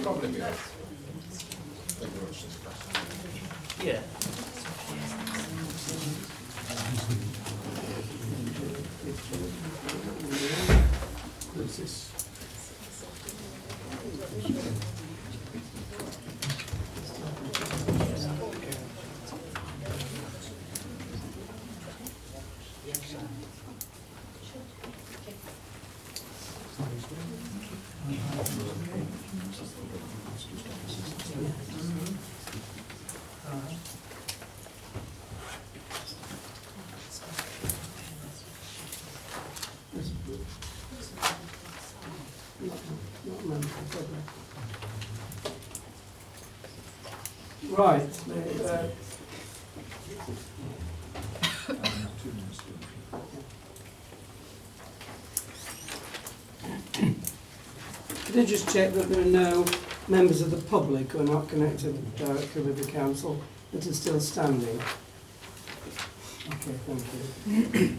Probably be right. Yeah. What's this? Right. Could I just check that there are no members of the public who are not connected directly with the council that are still standing? Okay, thank you.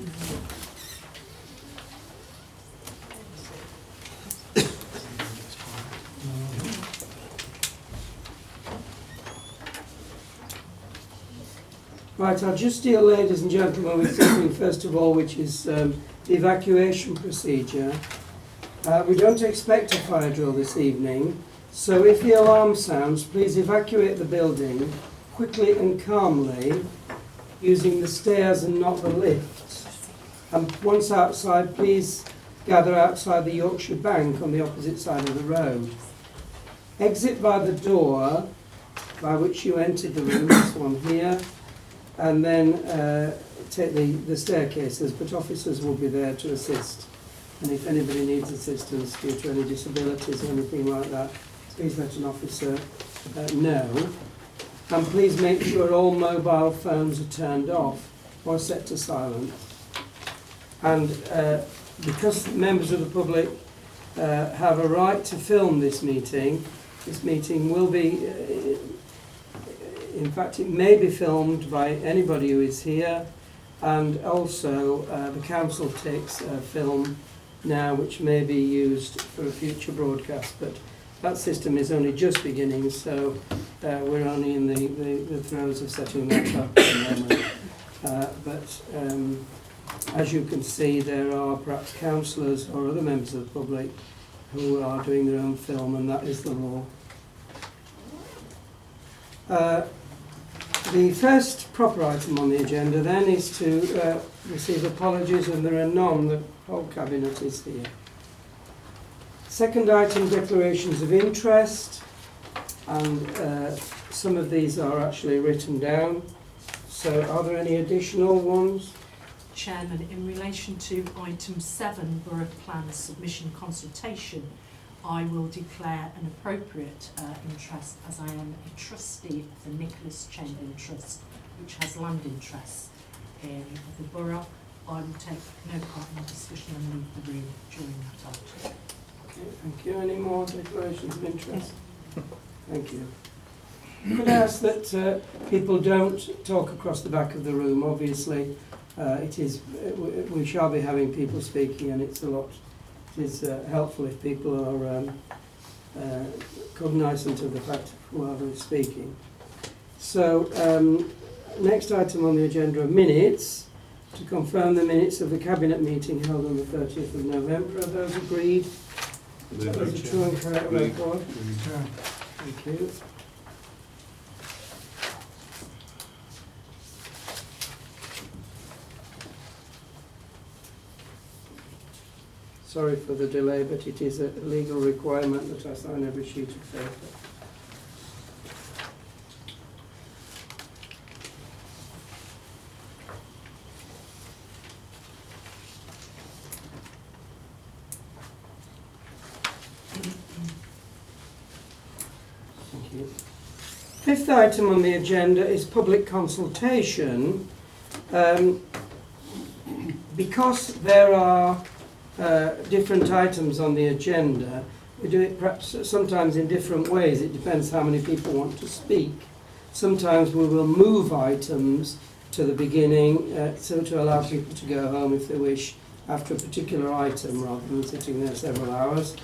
Right, I'll just deal, ladies and gentlemen, with something first of all, which is the evacuation procedure. We don't expect a fire drill this evening, so if the alarm sounds, please evacuate the building quickly and calmly, using the stairs and not the lift. And once outside, please gather outside the Yorkshire Bank on the opposite side of the road. Exit by the door by which you entered the room, this one here, and then take the staircases, but officers will be there to assist. And if anybody needs assistance due to any disabilities or anything like that, please let an officer know. And please make sure all mobile phones are turned off or set to silent. And because members of the public have a right to film this meeting will be, in fact it may be filmed by anybody who is here, and also the council takes film now which may be used for a future broadcast, but that system is only just beginning, so we're only in the throes of setting that up at the moment. But as you can see, there are perhaps councillors or other members of the public who are doing their own film, and that is the law. The first proper item on the agenda then is to receive apologies, and there are none. The whole cabinet is here. Second item, declarations of interest, and some of these are actually written down. So are there any additional ones? Chairman, in relation to item 7, Borough Plan Submission Consultation, I will declare an appropriate interest, as I am a trustee of the Nicholas Chamberlain Trust, which has land interests in the Borough. I will take no part in the discussion and leave the room during that item. Okay, thank you. Any more declarations of interest? Thank you. Could I ask that people don't talk across the back of the room? Obviously, we shall be having people speaking, and it is helpful if people are cognizant of the fact of whoever is speaking. So, next item on the agenda are minutes. To confirm the minutes of the Cabinet meeting held on the 30th of November. Are those agreed? That is a true and correct record. Thank you. Sorry for the delay, but it is a legal requirement that I sign every sheet of paper. Thank you. Fifth item on the agenda is public consultation. Because there are different items on the agenda, we do it perhaps sometimes in different ways. It depends how many people want to speak. Sometimes we will move items to the beginning so to allow people to go home if they wish after a particular item rather than sitting there several hours.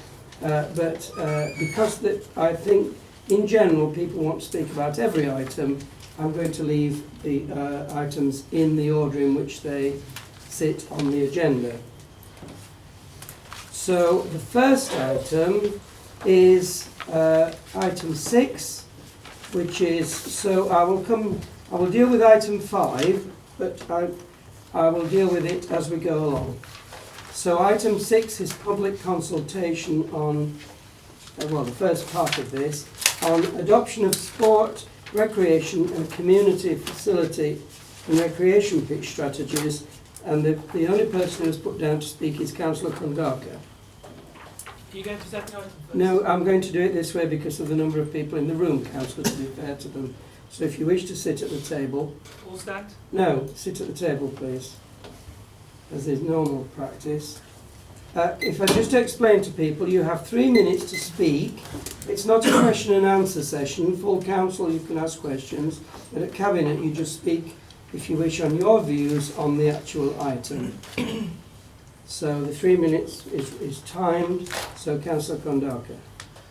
Because I think in general people want to speak about every item, I'm going to leave the items in the order in which they sit on the agenda. So the first item is item 6, which is, so I will deal with item 5, but I will deal with it as we go along. So item 6 is public consultation on, well, the first part of this, on adoption of sport, recreation and community facility and recreation pitch strategies, and the only person who's put down to speak is Councillor Kundaka. Are you going to present the item first? No, I'm going to do it this way because of the number of people in the room, Councillor, to be fair to them. So if you wish to sit at the table... All stand? No, sit at the table, please, as is normal practice. If I just explain to people, you have 3 minutes to speak. It's not a question and answer session. Full council, you can ask questions. But at Cabinet, you just speak, if you wish, on your views on the actual item. So the 3 minutes is timed. So Councillor Kondaka.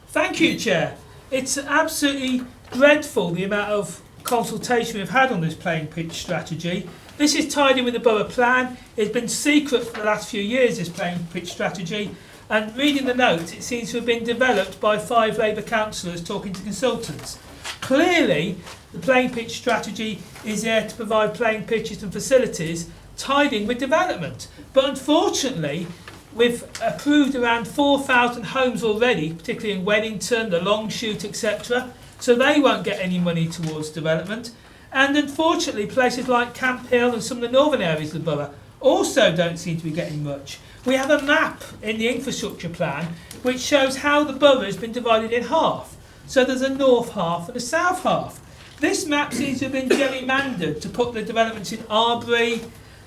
Thank you, Chair. It's absolutely dreadful the amount of consultation we've had on this playing pitch strategy. This is tied in with the borough plan. It's been secret for the last few years, this playing pitch strategy. And reading the notes, it seems to have been developed by 5 Labour councillors talking to consultants. Clearly, the playing pitch strategy is there to provide playing pitches and facilities tied in with development. But unfortunately, we've approved around 4,000 homes already, particularly in Wellington, the Long Shoot, etc. So they won't get any money towards development. And unfortunately, places like Camp Hill and some of the northern areas of the borough also don't seem to be getting much. We have a map in the infrastructure plan which shows how the borough has been divided in half. So there's a north half and a south half. This map seems to have been gerrymandered to put the developments in Arbury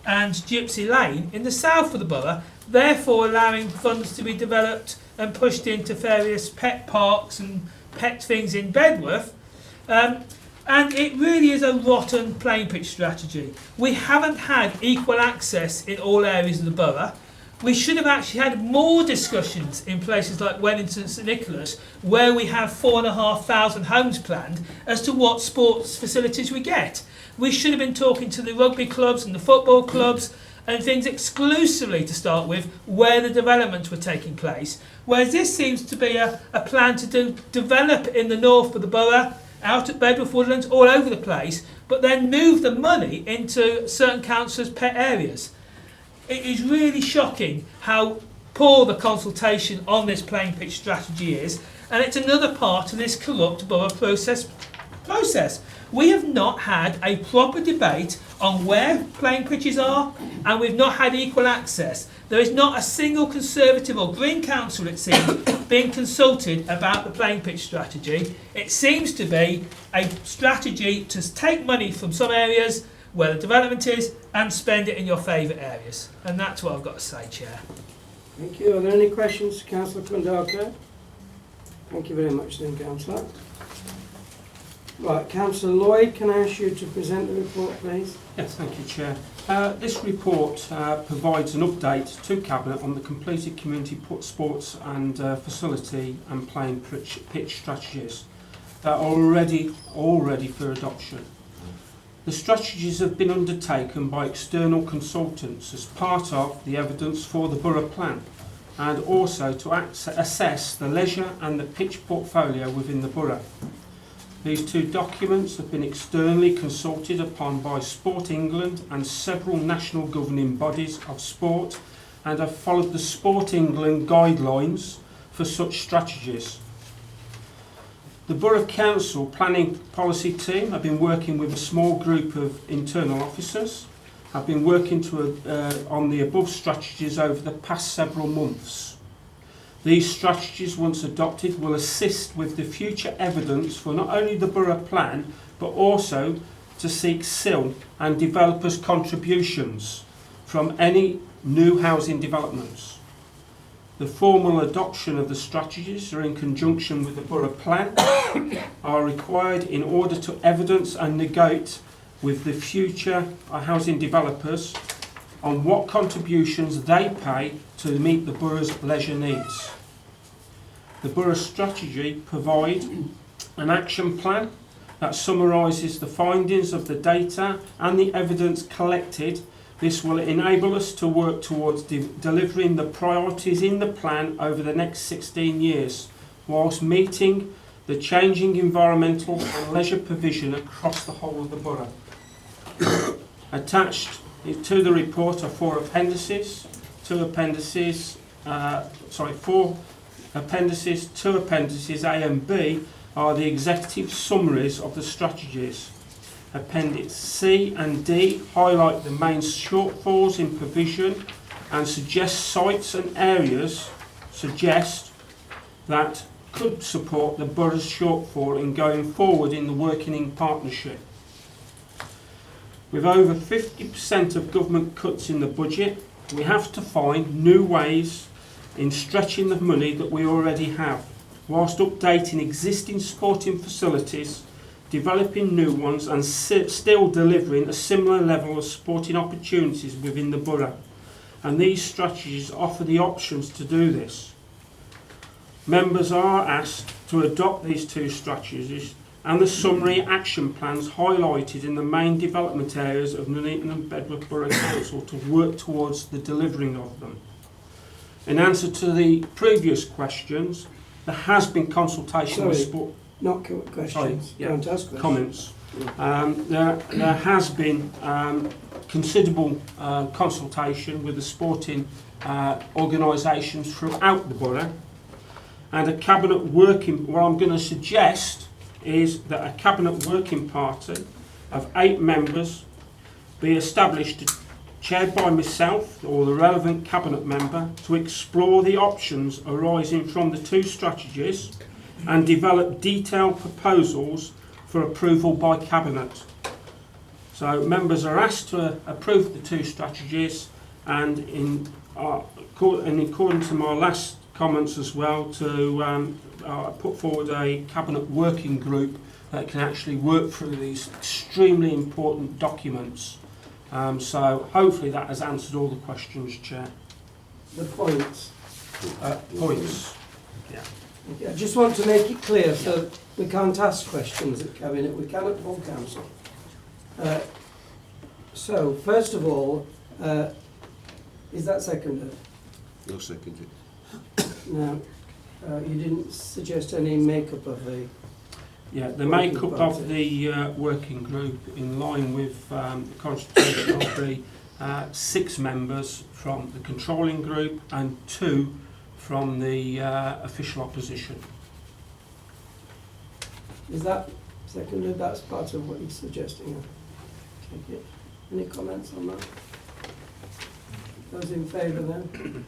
and Gypsy Lane in the south of the borough, therefore allowing funds to be developed and pushed into various pet parks and pet things in Bedworth. And it really is a rotten playing pitch strategy. We haven't had equal access in all areas of the borough. We should have actually had more discussions in places like Wellington and St Nicholas, where we have 4,500 homes planned, as to what sports facilities we get. We should have been talking to the rugby clubs and the football clubs and things exclusively to start with, where the developments were taking place. Whereas this seems to be a plan to develop in the north of the borough, out at Bedworth Woodlands, all over the place, but then move the money into certain councillors' pet areas. It is really shocking how poor the consultation on this playing pitch strategy is, and it's another part of this corrupt borough process. We have not had a proper debate on where playing pitches are, and we've not had equal access. There is not a single Conservative or Green council, it seems, being consulted about the playing pitch strategy. It seems to be a strategy to take money from some areas where the development is and spend it in your favourite areas. And that's what I've got to say, Chair. Thank you. Are there any questions to Councillor Kundaka? Thank you very much then, Councillor. Right, Councillor Lloyd, can I ask you to present the report, please? Yes, thank you, Chair. This report provides an update to Cabinet on the completed community sports and facility and playing pitch strategies that are already ready for adoption. The strategies have been undertaken by external consultants as part of the evidence for the borough plan, and also to assess the leisure and the pitch portfolio within the borough. These 2 documents have been externally consulted upon by Sport England and several national governing bodies of sport, and have followed the Sport England guidelines for such strategies. The Borough Council Planning Policy Team have been working with a small group of internal officers, have been working on the above strategies over the past several months. These strategies, once adopted, will assist with the future evidence for not only the borough plan, but also to seek CIL and developers' contributions from any new housing developments. The formal adoption of the strategies are in conjunction with the borough plan are required in order to evidence and negotiate with the future housing developers on what contributions they pay to meet the borough's leisure needs. the Borough strategy provide an action plan that summarises the findings of the data and the evidence collected. This will enable us to work towards delivering the priorities in the plan over the next 16 years, whilst meeting the changing environmental and leisure provision across the whole of the borough. Attached to the report are four appendices. Two appendices A and B are the executive summaries of the strategies. Appendix C and D highlight the main shortfalls in provision and suggest sites and areas that could support the borough's shortfall in going forward in the working in partnership. With over 50% of government cuts in the budget, we have to find new ways in stretching the money that we already have, whilst updating existing sporting facilities, developing new ones and still delivering a similar level of sporting opportunities within the borough. And these strategies offer the options to do this. Members are asked to adopt these two strategies and the summary action plans highlighted in the main development areas of Nuneaton and Bedworth Borough Council to work towards the delivering of them. In answer to the previous questions, there has been consultation with sport. Not questions. Don't ask questions. Comments. There has been considerable consultation with the sporting organisations throughout the borough, and a cabinet working. What I'm going to suggest is that a cabinet working party of 8 members be established, chaired by myself or the relevant cabinet member, to explore the options arising from the two strategies and develop detailed proposals for approval by cabinet. So members are asked to approve the two strategies, and in accordance to my last comments as well, to put forward a cabinet working group that can actually work through these extremely important documents. So hopefully that has answered all the questions, Chair. The points. Points. Yeah. Okay, I just want to make it clear, so we can't ask questions at cabinet, we can at full council. So first of all, is that seconded? No, second it. No, you didn't suggest any makeup of the... Yeah, the makeup of the working group, in line with the constitution, will be 6 members from the controlling group and 2 from the official opposition. Is that seconded? That's part of what you're suggesting. I take it. Any comments on that? Those in favour then?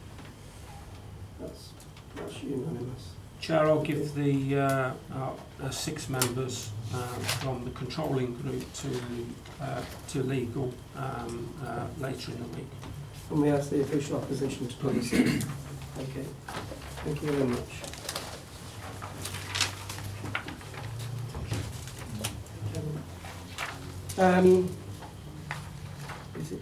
That's unanimous. Chair, I'll give the 6 members from the controlling group to legal later in the week. And we ask the official opposition to put this in. Okay. Thank you very much. Is it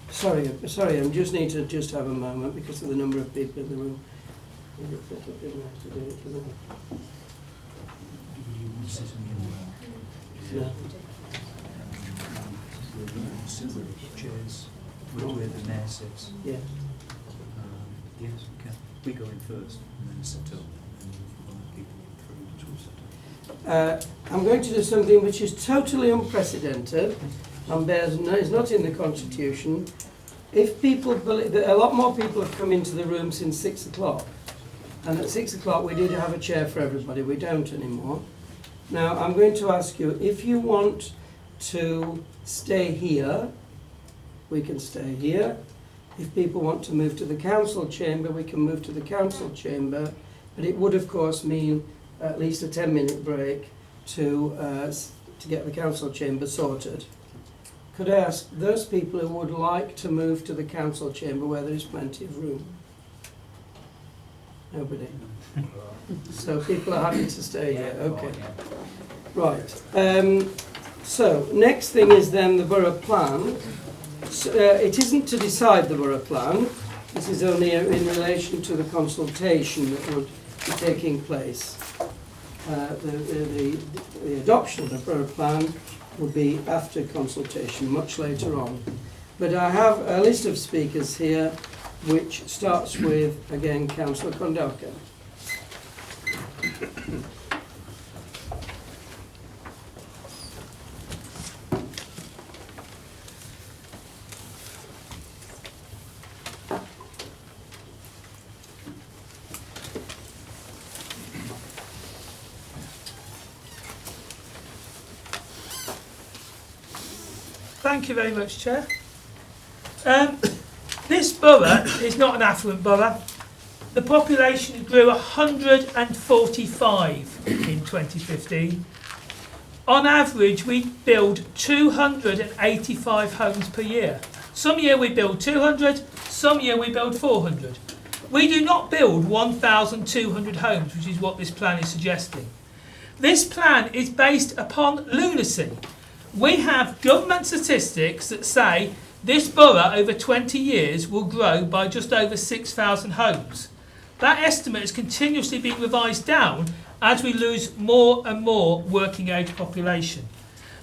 Sorry, I just need to have a moment because of the number of people in the room. Is it set up in there to do it, doesn't it? No. Chairs, where the mayor sits. Yeah. Yes, we can. We go in first and then set up. People through. I'm going to do something which is totally unprecedented and is not in the Constitution. If people believe that a lot more people have come into the room since 6 o'clock, and at 6 o'clock we did have a chair for everybody, we don't anymore. Now I'm going to ask you, if you want to stay here, we can stay here. If people want to move to the council chamber, we can move to the council chamber, but it would of course mean at least a 10-minute break to get the council chamber sorted. Could I ask those people who would like to move to the council chamber where there is plenty of room? Nobody. So people are happy to stay here. Okay. Right. So next thing is then the borough plan. So, it isn't to decide the borough plan. This is only in relation to the consultation that would be taking place. The adoption of the borough plan will be after consultation, much later on. But I have a list of speakers here, which starts with, again, Councillor Kondoka. Thank you very much, Chair. This borough is not an affluent borough. The population grew 145 in 2015. On average, we build 285 homes per year. Some year we build 200, some year we build 400. We do not build 1,200 homes, which is what this plan is suggesting. This plan is based upon lunacy. We have government statistics that say this borough over 20 years will grow by just over 6,000 homes. That estimate is continuously being revised down as we lose more and more working age population.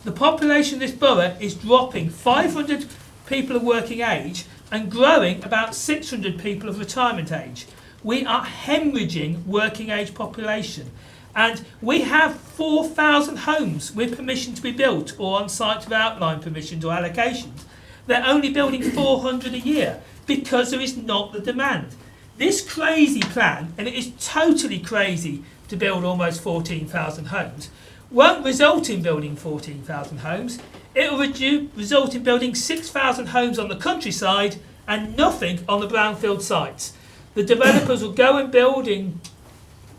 The population of this borough is dropping 500 people of working age and growing about 600 people of retirement age. We are hemorrhaging working age population. And we have 4,000 homes with permission to be built or on site with outline permissions or allocations. They're only building 400 a year because there is not the demand. This crazy plan, and it is totally crazy to build almost 14,000 homes, won't result in building 14,000 homes. It will result in building 6,000 homes on the countryside and nothing on the brownfield sites. The developers will go and build in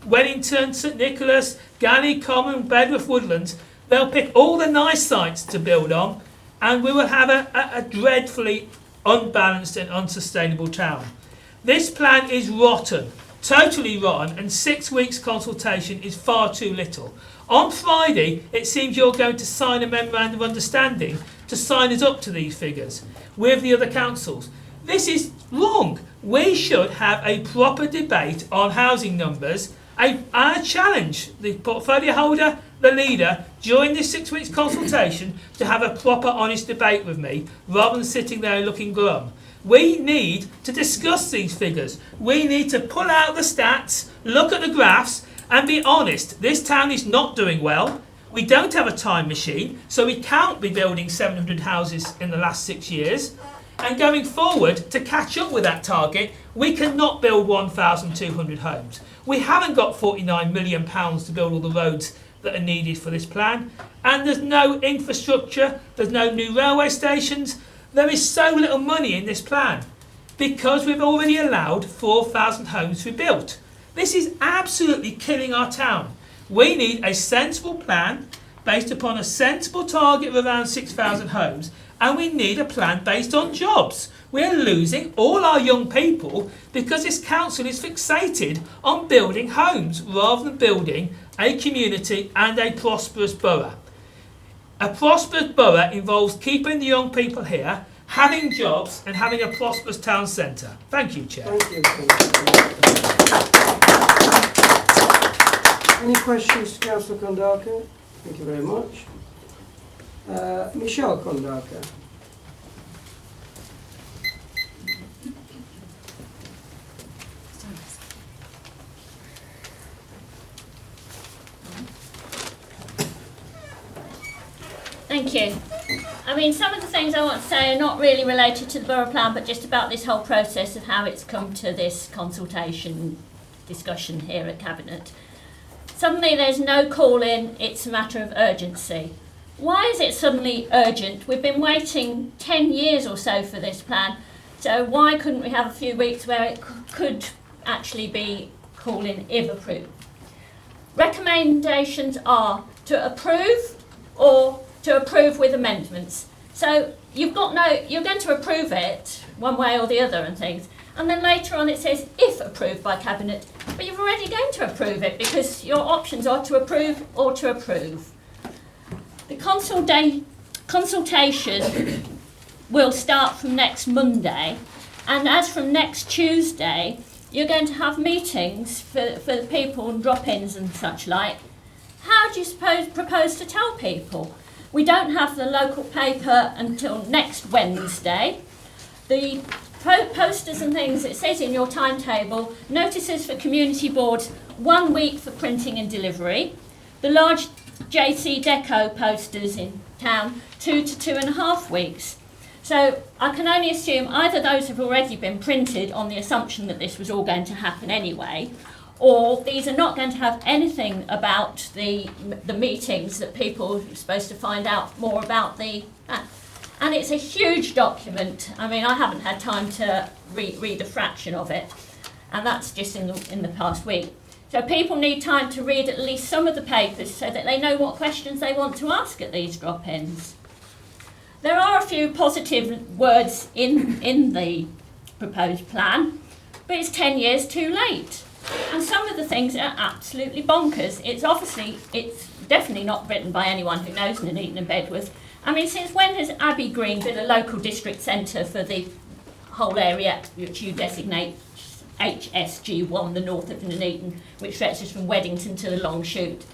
Wellington, St Nicholas, Galley Common, Bedworth Woodlands. They'll pick all the nice sites to build on, and we will have a dreadfully unbalanced and unsustainable town. This plan is rotten, totally rotten, and 6 weeks consultation is far too little. On Friday, it seems you're going to sign a memorandum of understanding to sign us up to these figures with the other councils. This is wrong. We should have a proper debate on housing numbers. I challenge the portfolio holder, the leader, during this 6 weeks consultation to have a proper honest debate with me rather than sitting there looking glum. We need to discuss these figures. We need to pull out the stats, look at the graphs and be honest. This town is not doing well. We don't have a time machine, so we can't be building 700 houses in the last 6 years. And going forward, to catch up with that target, we cannot build 1,200 homes. We haven't got £49 million to build all the roads that are needed for this plan. And there's no infrastructure, there's no new railway stations. There is so little money in this plan because we've already allowed 4,000 homes to be built. This is absolutely killing our town. We need a sensible plan based upon a sensible target of around 6,000 homes, and we need a plan based on jobs. We're losing all our young people because this council is fixated on building homes rather than building a community and a prosperous borough. A prosperous borough involves keeping the young people here, having jobs and having a prosperous town centre. Thank you, Chair. Thank you. Any questions to Councillor Kondoka? Thank you very much. Michelle Kondoka. Thank you. I mean, some of the things I want to say are not really related to the borough plan, but just about this whole process of how it's come to this consultation discussion here at Cabinet. Suddenly there's no call in, it's a matter of urgency. Why is it suddenly urgent? We've been waiting 10 years or so for this plan, so why couldn't we have a few weeks where it could actually be call in if approved? Recommendations are to approve or to approve with amendments. So you're going to approve it one way or the other and things, and then later on it says if approved by Cabinet, but you're already going to approve it because your options are to approve or to approve. The consultation will start from next Monday, And as from next Tuesday, you're going to have meetings for the people and drop-ins and such like. How do you propose to tell people? We don't have the local paper until next Wednesday. The posters and things, it says in your timetable, notices for community boards, 1 week for printing and delivery. The large JC Deco posters in town, 2 to 2.5 weeks. So I can only assume either those have already been printed on the assumption that this was all going to happen anyway, or these are not going to have anything about the meetings that people are supposed to find out more about and it's a huge document. I mean, I haven't had time to read a fraction of it, and that's just in the past week. So people need time to read at least some of the papers so that they know what questions they want to ask at these drop-ins. There are a few positive words in the proposed plan, but it's 10 years too late. And some of the things are absolutely bonkers. It's definitely not written by anyone who knows Nuneaton and Bedworth. I mean, since when has Abbey Green been a local district centre for the whole area which you designate HSG1, the north of Nuneaton, which stretches from Weddington to the Long Shoot?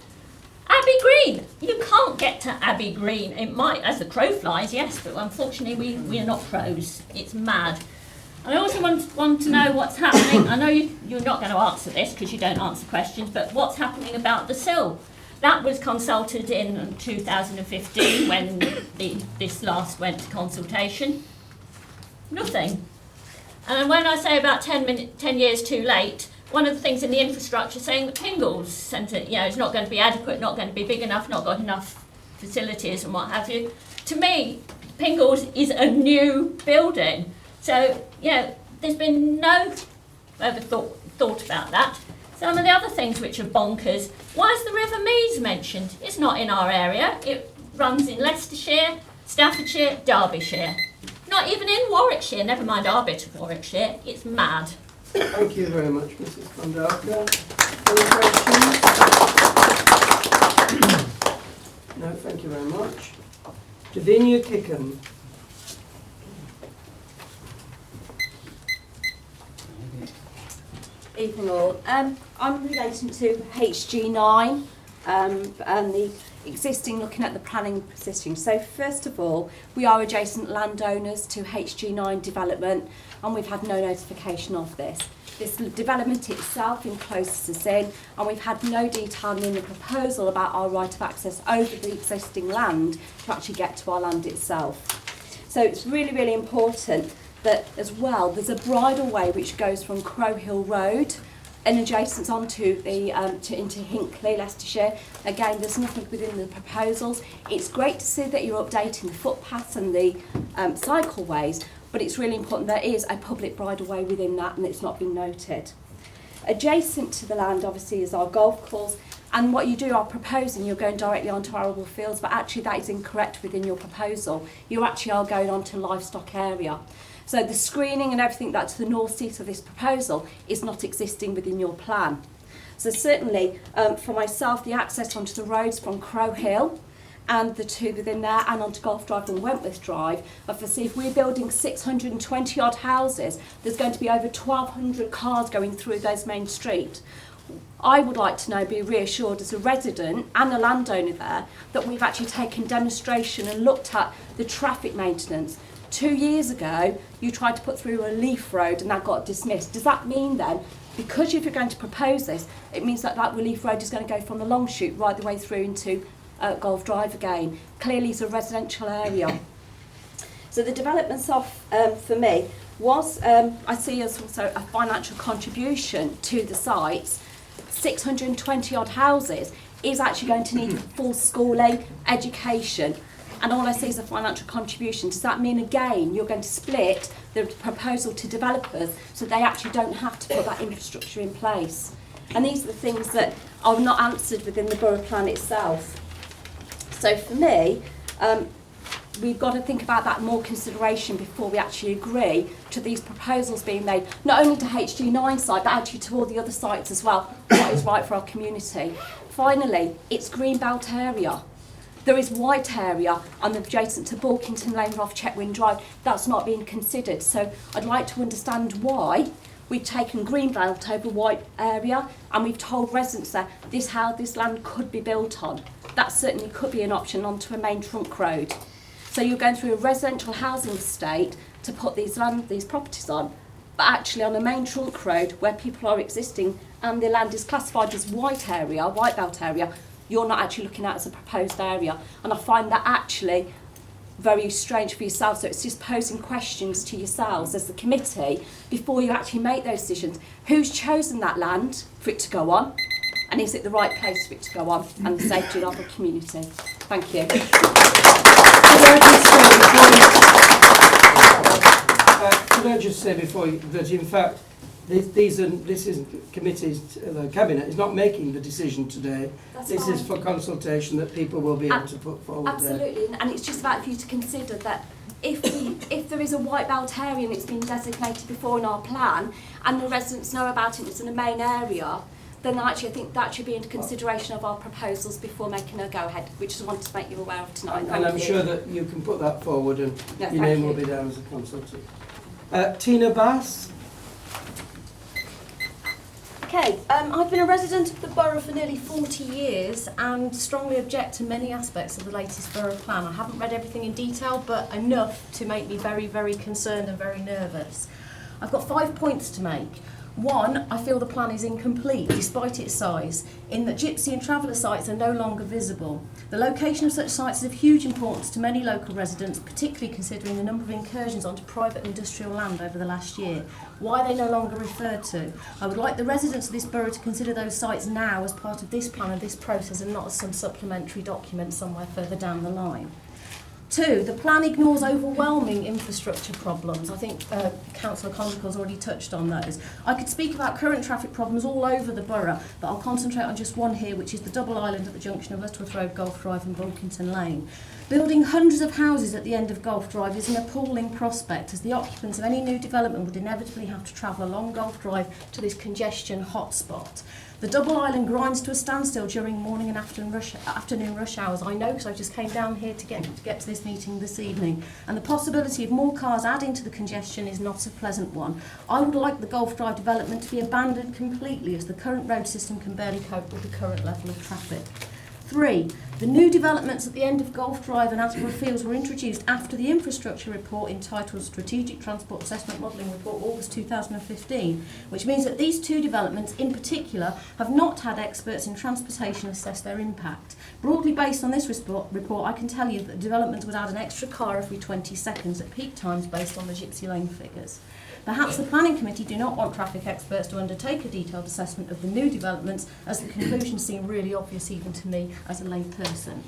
Abbey Green! You can't get to Abbey Green. It might, as the crow flies, yes, but unfortunately we are not crows. It's mad. I also want to know what's happening. I know you're not going to answer this because you don't answer questions, but what's happening about the sill? That was consulted in 2015 when this last went to consultation. Nothing. And when I say about 10 years too late, one of the things in the infrastructure saying that Pingles Centre, is not going to be adequate, not going to be big enough, not got enough facilities and what have you. To me, Pingles is a new building. So, there's been no further thought about that. Some of the other things which are bonkers, why is the River Meads mentioned? It's not in our area. It runs in Leicestershire, Staffordshire, Derbyshire. Not even in Warwickshire, never mind our bit of Warwickshire. It's mad. Thank you very much, Mrs. Van Darker. Any questions? No, thank you very much. Davinia Kickham. Evening all. I'm relating to HG9 and the existing, looking at the planning position. So first of all, we are adjacent landowners to HG9 development and we've had no notification of this. This development itself encloses us in and we've had no detailing in the proposal about our right of access over the existing land to actually get to our land itself. So it's really, really important that as well there's a bridle way which goes from Crow Hill Road and adjacent onto the into Hinckley, Leicestershire. Again, there's nothing within the proposals. It's great to see that you're updating the footpaths and the cycleways, but it's really important there is a public bridle way within that and it's not been noted. Adjacent to the land obviously is our golf course, and what you are proposing, you're going directly onto arable fields, but actually that is incorrect within your proposal. You actually are going onto livestock area. So the screening and everything that's to the north-east of this proposal is not existing within your plan. So certainly, for myself, the access onto the roads from Crow Hill and the two within there and onto Golf Drive and Wentworth Drive, I foresee if we're building 620 odd houses, there's going to be over 1,200 cars going through those main street. I would like to know, be reassured as a resident and a landowner there, that we've actually taken demonstration and looked at the traffic maintenance. 2 years ago, you tried to put through a leaf road and that got dismissed. Does that mean then, because if you're going to propose this, it means that that relief road is going to go from the Long Shoot right the way through into Golf Drive again? Clearly it's a residential area. So the developments of, for me, was, I see as also a financial contribution to the sites. 620 odd houses is actually going to need full schooling, education, and all I see is a financial contribution. Does that mean, again, you're going to split the proposal to developers so they actually don't have to put that infrastructure in place? And these are the things that are not answered within the borough plan itself. So for me, we've got to think about that more consideration before we actually agree to these proposals being made, not only to HG9 site, but actually to all the other sites as well, what is right for our community. Finally, it's Greenbelt area. There is white area on the adjacent to Bulkington Lane off Chetwynd Drive. That's not being considered. So I'd like to understand why we've taken green belt over white area and we've told residents there this how this land could be built on. That certainly could be an option onto a main trunk road. So you're going through a residential housing estate to put these properties on, but actually on a main trunk road where people are existing and the land is classified as white area, white belt area, you're not actually looking at as a proposed area. And I find that actually very strange for yourselves. So it's just posing questions to yourselves as the committee before you actually make those decisions. Who's chosen that land for it to go on? And is it the right place for it to go on? And the safety of the community. Thank you. Could I just say before you, that in fact this isn't committee's, the cabinet is not making the decision today. This is for consultation that people will be able to put forward. Absolutely, and it's just about for you to consider that if there is a white belt area and it's been designated before in our plan, and the residents know about it, it's in a main area, then actually I think that should be into consideration of our proposals before making a go-ahead, which I wanted to make you aware of tonight. And I'm sure that you can put that forward and Yeah, your name will be down as a consultant. Tina Bass. Okay, I've been a resident of the borough for nearly 40 years and strongly object to many aspects of the latest borough plan. I haven't read everything in detail, but enough to make me very, very concerned and very nervous. I've got 5 points to make. One, I feel the plan is incomplete despite its size, in that gypsy and traveller sites are no longer visible. The location of such sites is of huge importance to many local residents, particularly considering the number of incursions onto private industrial land over the last year. Why are they no longer referred to? I would like the residents of this borough to consider those sites now as part of this plan and this process and not as some supplementary document somewhere further down the line. 2, the plan ignores overwhelming infrastructure problems. I think Councillor Conjur's already touched on those. I could speak about current traffic problems all over the borough, but I'll concentrate on just one here, which is the double island at the junction of Lutterworth Road, Golf Drive and Bulkington Lane. Building hundreds of houses at the end of Golf Drive is an appalling prospect, as the occupants of any new development would inevitably have to travel along Golf Drive to this congestion hotspot. The double island grinds to a standstill during morning and afternoon rush hours. I know because I just came down here to get to this meeting this evening. And the possibility of more cars adding to the congestion is not a pleasant one. I would like the Golf Drive development to be abandoned completely, as the current road system can barely cope with the current level of traffic. 3, the new developments at the end of Golf Drive and Attleborough Fields were introduced after the infrastructure report entitled Strategic Transport Assessment Modelling Report August 2015, which means that these 2 developments in particular have not had experts in transportation assess their impact. Broadly based on this report, I can tell you that the development would add an extra car every 20 seconds at peak times based on the Gypsy Lane figures. Perhaps the Planning Committee do not want traffic experts to undertake a detailed assessment of the new developments, as the conclusions seem really obvious even to me as a lay person.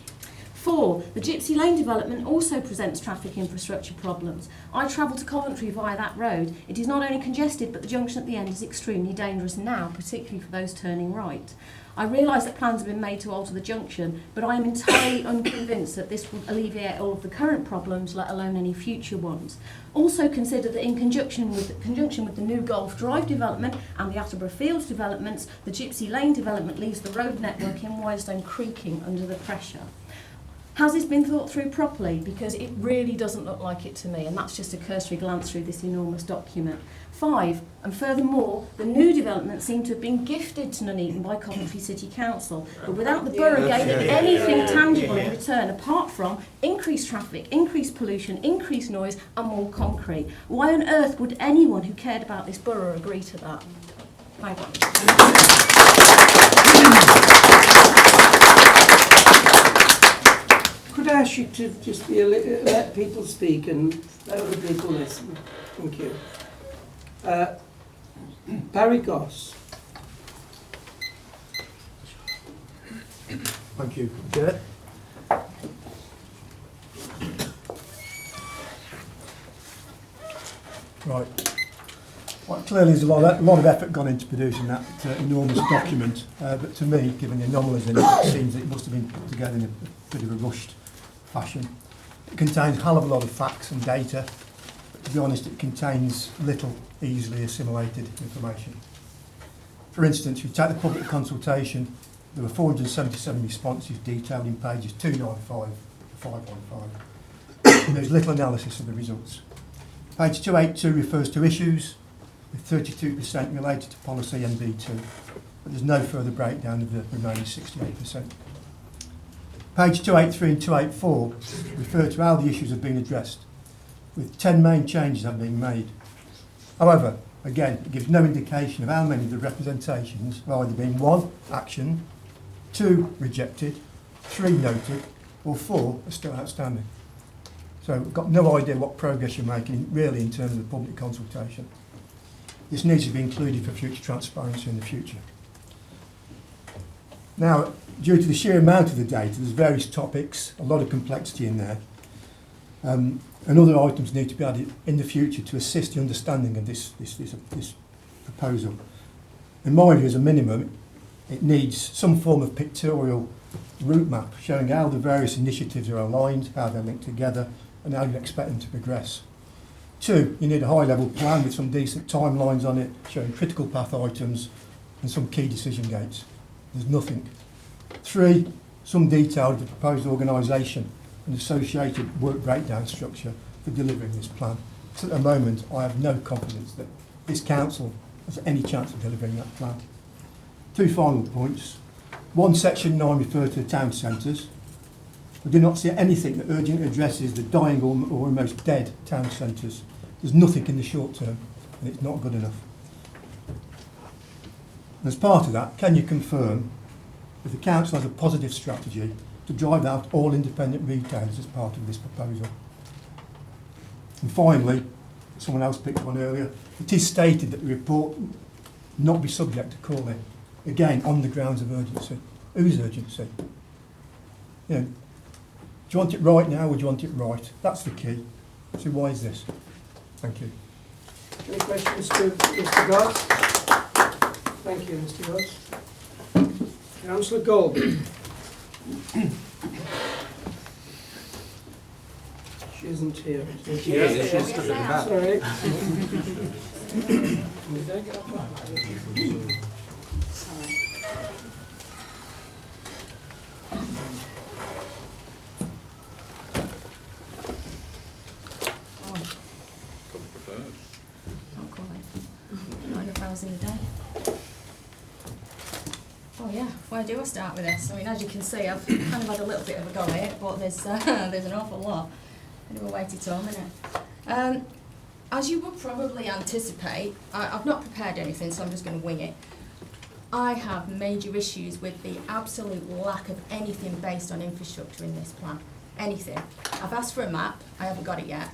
4, the Gypsy Lane development also presents traffic infrastructure problems. I travel to Coventry via that road. It is not only congested, but the junction at the end is extremely dangerous now, particularly for those turning right. I realise that plans have been made to alter the junction, but I am entirely unconvinced that this will alleviate all of the current problems, let alone any future ones. Also consider that in conjunction with the new Golf Drive development and the Attleborough Fields developments, the Gypsy Lane development leaves the road network in Wirestone creaking under the pressure. Has this been thought through properly? Because it really doesn't look like it to me, and that's just a cursory glance through this enormous document. 5, and furthermore, the new developments seem to have been gifted to Nuneaton by Coventry City Council, but without the borough gaining anything tangible in return, apart from increased traffic, increased pollution, increased noise, and more concrete. Why on earth would anyone who cared about this borough agree to that? Thank you. Could I ask you to just be let people speak and let other people listen? Thank you. Barry Goss. Thank you, Chair. Right. Well, clearly there's a lot of effort gone into producing that enormous document, but to me, given the anomalies in it, it seems it must have been put together in a bit of a rushed fashion. It contains a hell of a lot of facts and data, but to be honest, it contains little easily assimilated information. For instance, you take the public consultation, There were 477 responses detailed in pages 295 to 515. There's little analysis of the results. Page 282 refers to issues, with 32% related to policy NB2, but there's no further breakdown of the remaining 68%. Page 283 and 284 refer to how the issues have been addressed, with 10 main changes have been made. However, again, it gives no indication of how many of the representations have either been 1, actioned, 2, rejected, 3, noted, or 4, are still outstanding. So we've got no idea what progress you're making really in terms of the public consultation. This needs to be included for future transparency in the future. Now, due to the sheer amount of the data, there's various topics, a lot of complexity in there, and other items need to be added in the future to assist the understanding of this proposal. In my view, as a minimum, it needs some form of pictorial route map showing how the various initiatives are aligned, how they're linked together, and how you expect them to progress. 2, you need a high-level plan with some decent timelines on it, showing critical path items and some key decision gates. There's nothing. 3, some detail of the proposed organisation and associated work breakdown structure for delivering this plan. So at the moment, I have no confidence that this council has any chance of delivering that plan. 2 final points. 1, section 9 refers to the town centres. We do not see anything that urgently addresses the dying or almost dead town centres. There's nothing in the short term, and it's not good enough. And as part of that, can you confirm that the council has a positive strategy to drive out all independent retailers as part of this proposal? And finally, someone else picked one earlier, it is stated that the report not be subject to calling, again on the grounds of urgency. Whose urgency? You know, do you want it right now or do you want it right? That's the key. So why is this? Thank you. Any questions to Mr. Goss? Thank you, Mr. Goss. Councillor Goldberg. She isn't here. She is, she's stood at the back. Sorry. Not enough hours in the day. Oh yeah, where do I start with this? I mean, as you can see, I've kind of had a little bit of a go at it, but there's an awful lot. Anyway, wait till a minute. As you would probably anticipate, I've not prepared anything, so I'm just going to wing it. I have major issues with the absolute lack of anything based on infrastructure in this plan. Anything. I've asked for a map, I haven't got it yet.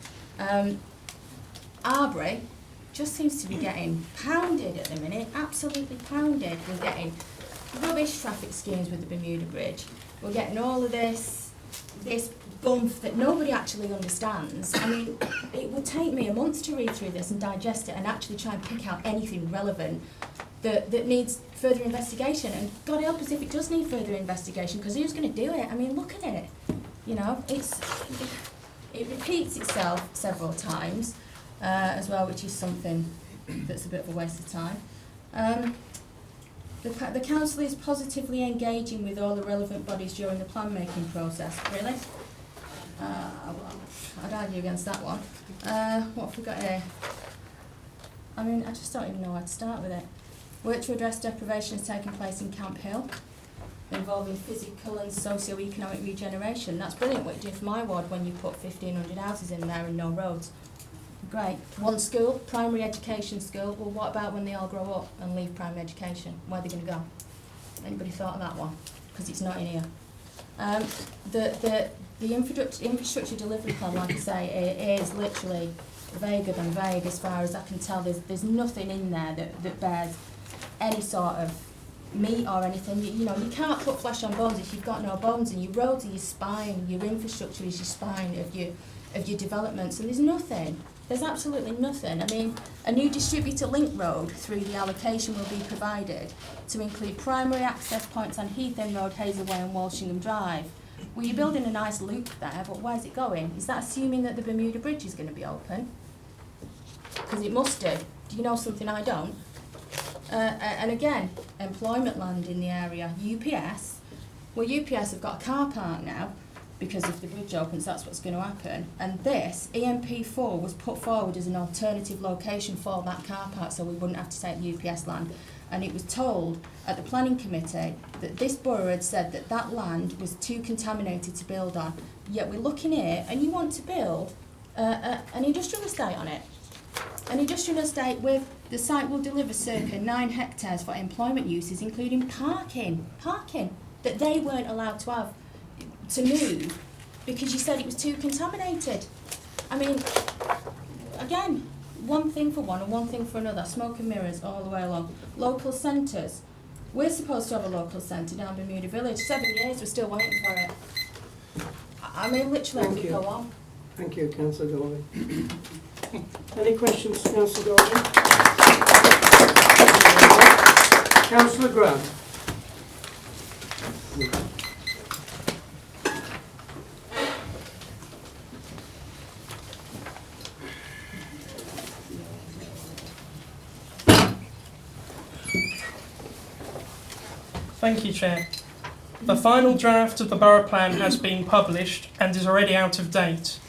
Arbery just seems to be getting pounded at the minute, absolutely pounded. We're getting rubbish traffic schemes with the Bermuda Bridge. We're getting all of this bump that nobody actually understands. I mean, it would take me a month to read through this and digest it and actually try and pick out anything relevant that needs further investigation. And God help us if it does need further investigation, because who's going to do it? I mean, look at it. You know, it repeats itself several times as well, which is something that's a bit of a waste of time. The council is positively engaging with all the relevant bodies during the plan making process. Really? I'd argue against that one. What have we got here? I mean, I just don't even know where to start with it. Work to address deprivation has taken place in Camp Hill, involving physical and socio-economic regeneration. That's brilliant what you do for my ward when you put 1,500 houses in there and no roads. Great. 1 school, primary education school. Well, what about when they all grow up and leave primary education? Where are they going to go? Anybody thought of that one? Because it's not in here. The infrastructure delivery plan, like I say, it is literally vaguer than vague as far as I can tell. There's nothing in there that bears any sort of meat or anything. You know, you can't put flesh on bones if you've got no bones, and your roads are your spine, your infrastructure is your spine of your developments, and there's nothing. There's absolutely nothing. I mean, a new distributor link road through the allocation will be provided to include primary access points on Heath End Road, Hazelway and Walshingham Drive. Well, you're building a nice loop there, but where's it going? Is that assuming that the Bermuda Bridge is going to be open? Because it must do. Do you know something I don't? And again, employment land in the area. UPS have got a car park now, because if the bridge opens, that's what's going to happen. And this, EMP4, was put forward as an alternative location for that car park, so we wouldn't have to take UPS land. And it was told at the planning committee that this borough had said that that land was too contaminated to build on. Yet we're looking here, and you want to build an industrial estate on it. An industrial estate with the site will deliver circa 9 hectares for employment uses, including parking that they weren't allowed to have to move because you said it was too contaminated. I mean, again, one thing for one and one thing for another, smoke and mirrors all the way along. Local centres. We're supposed to have a local centre down Bermuda Village. 7 years, we're still waiting for it. I mean, literally, I could go on. Thank you, Councillor Gorby. Any questions, Councillor Gorby? Councillor Grant. Thank you, Chair. The final draft of the Borough Plan has been published and is already out of date.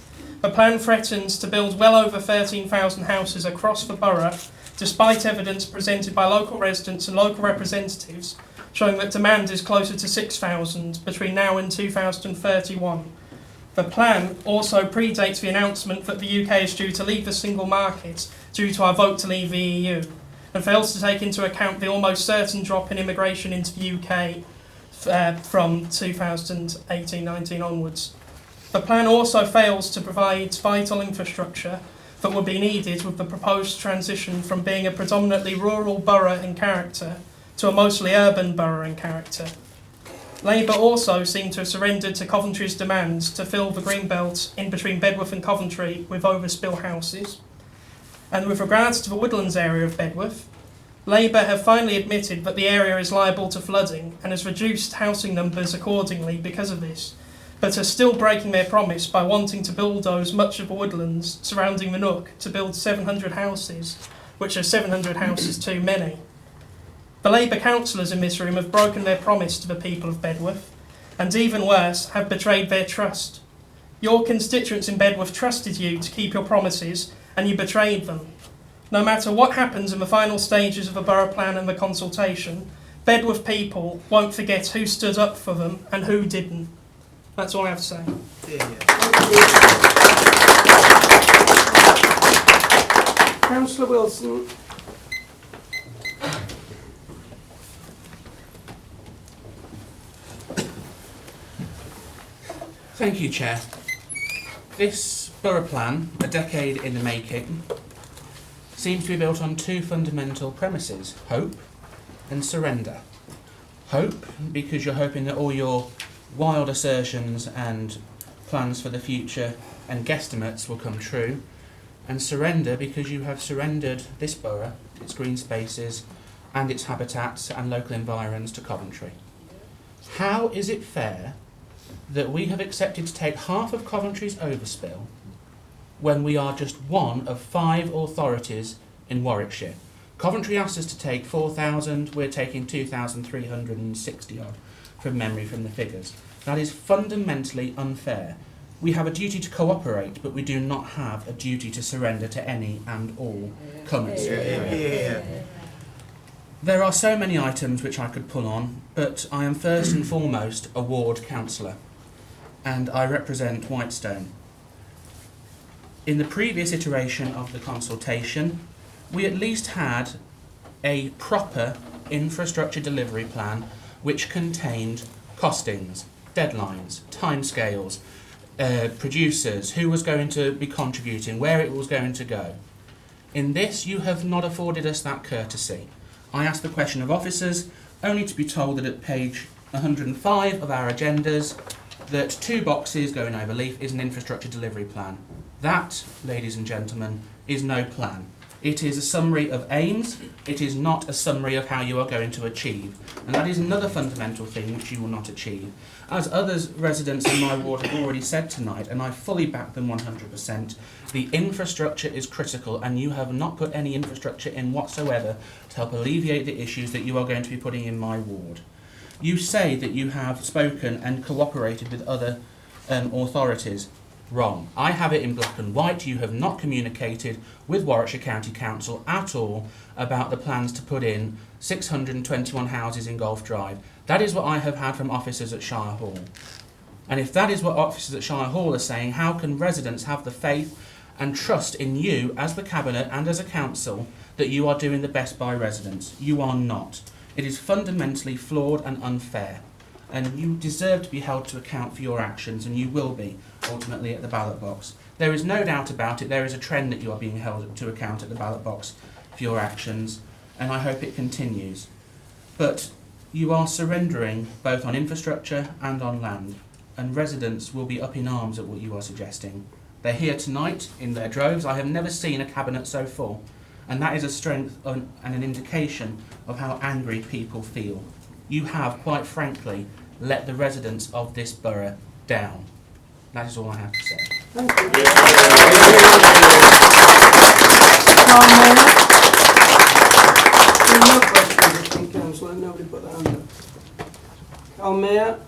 The plan threatens to build well over 13,000 houses across the borough, despite evidence presented by local residents and local representatives showing that demand is closer to 6,000 between now and 2031. The plan also predates the announcement that the UK is due to leave the single market due to our vote to leave the EU, and fails to take into account the almost certain drop in immigration into the UK from 2018-19 onwards. The plan also fails to provide vital infrastructure that would be needed with the proposed transition from being a predominantly rural borough in character to a mostly urban borough in character. Labour also seem to have surrendered to Coventry's demands to fill the green belt in between Bedworth and Coventry with overspill houses. And with regards to the woodlands area of Bedworth, Labour have finally admitted that the area is liable to flooding and has reduced housing numbers accordingly because of this, but are still breaking their promise by wanting to bulldoze much of the woodlands surrounding the Nook to build 700 houses, which are 700 houses too many. The Labour councillors in this room have broken their promise to the people of Bedworth, and even worse, have betrayed their trust. Your constituents in Bedworth trusted you to keep your promises, and you betrayed them. No matter what happens in the final stages of the Borough Plan and the consultation, Bedworth people won't forget who stood up for them and who didn't. That's all I have to say. Councillor Wilson. Thank you, Chair. This Borough Plan, a decade in the making, seems to be built on two fundamental premises: hope and surrender. Hope, because you're hoping that all your wild assertions and plans for the future and guesstimates will come true, and surrender because you have surrendered this borough, its green spaces and its habitats and local environs to Coventry. How is it fair that we have accepted to take half of Coventry's overspill when we are just one of 5 authorities in Warwickshire? Coventry asked us to take 4,000, we're taking 2,360 odd from memory from the figures. That is fundamentally unfair. We have a duty to cooperate, but we do not have a duty to surrender to any and all comers. There are so many items which I could pull on, but I am first and foremost a ward councillor, and I represent Whitestone. In the previous iteration of the consultation, we at least had a proper infrastructure delivery plan which contained costings, deadlines, timescales, producers, who was going to be contributing, where it was going to go. In this, you have not afforded us that courtesy. I asked the question of officers, only to be told that at page 105 of our agendas, that 2 boxes going over leaf is an infrastructure delivery plan. That, ladies and gentlemen, is no plan. It is a summary of aims. It is not a summary of how you are going to achieve. And that is another fundamental thing which you will not achieve. As others residents in my ward have already said tonight, and I fully back them 100%, the infrastructure is critical, and you have not put any infrastructure in whatsoever to help alleviate the issues that you are going to be putting in my ward. You say that you have spoken and cooperated with other authorities. Wrong. I have it in black and white. You have not communicated with Warwickshire County Council at all about the plans to put in 621 houses in Golf Drive. That is what I have had from officers at Shire Hall. And if that is what officers at Shire Hall are saying, how can residents have the faith and trust in you as the Cabinet and as a council that you are doing the best by residents? You are not. It is fundamentally flawed and unfair. And you deserve to be held to account for your actions, and you will be, ultimately, at the ballot box. There is no doubt about it. There is a trend that you are being held to account at the ballot box for your actions, and I hope it continues. But you are surrendering both on infrastructure and on land, and residents will be up in arms at what you are suggesting. They're here tonight in their droves. I have never seen a cabinet so full, and that is a strength and an indication of how angry people feel. You have, quite frankly, let the residents of this borough down. That is all I have to say. Thank you. No questions from councillor. Nobody put their hand up. Carl Mayer.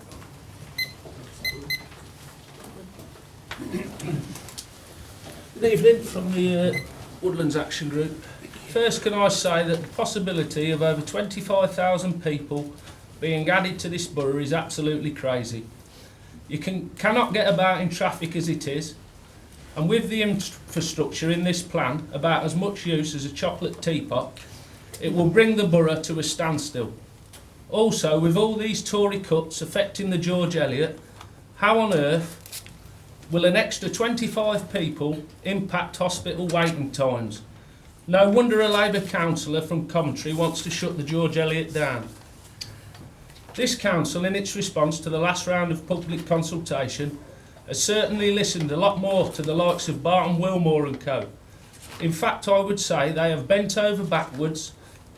Good evening from the Woodlands Action Group. First, can I say that the possibility of over 25,000 people being added to this borough is absolutely crazy. You cannot get about in traffic as it is, and with the infrastructure in this plan about as much use as a chocolate teapot, it will bring the borough to a standstill. Also, with all these Tory cuts affecting the George Eliot, how on earth will an extra 25 people impact hospital waiting times? No wonder a Labour councillor from Coventry wants to shut the George Eliot down. This council, in its response to the last round of public consultation, has certainly listened a lot more to the likes of Barton Wilmore and co. In fact, I would say they have bent over backwards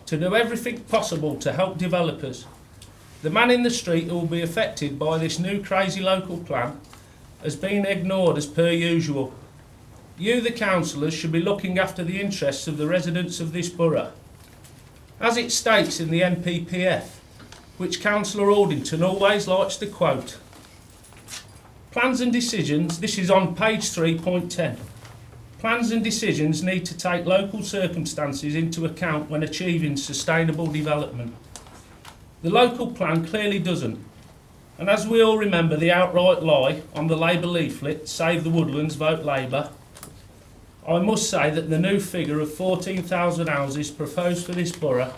to do everything possible to help developers. The man in the street who will be affected by this new crazy local plan has been ignored as per usual. You, the councillors, should be looking after the interests of the residents of this borough. As it states in the NPPF, which Councillor Aldington always likes to quote, plans and decisions, this is on page 3.10, plans and decisions need to take local circumstances into account when achieving sustainable development. The local plan clearly doesn't. And as we all remember the outright lie on the Labour leaflet, Save the Woodlands, Vote Labour, I must say that the new figure of 14,000 houses proposed for this borough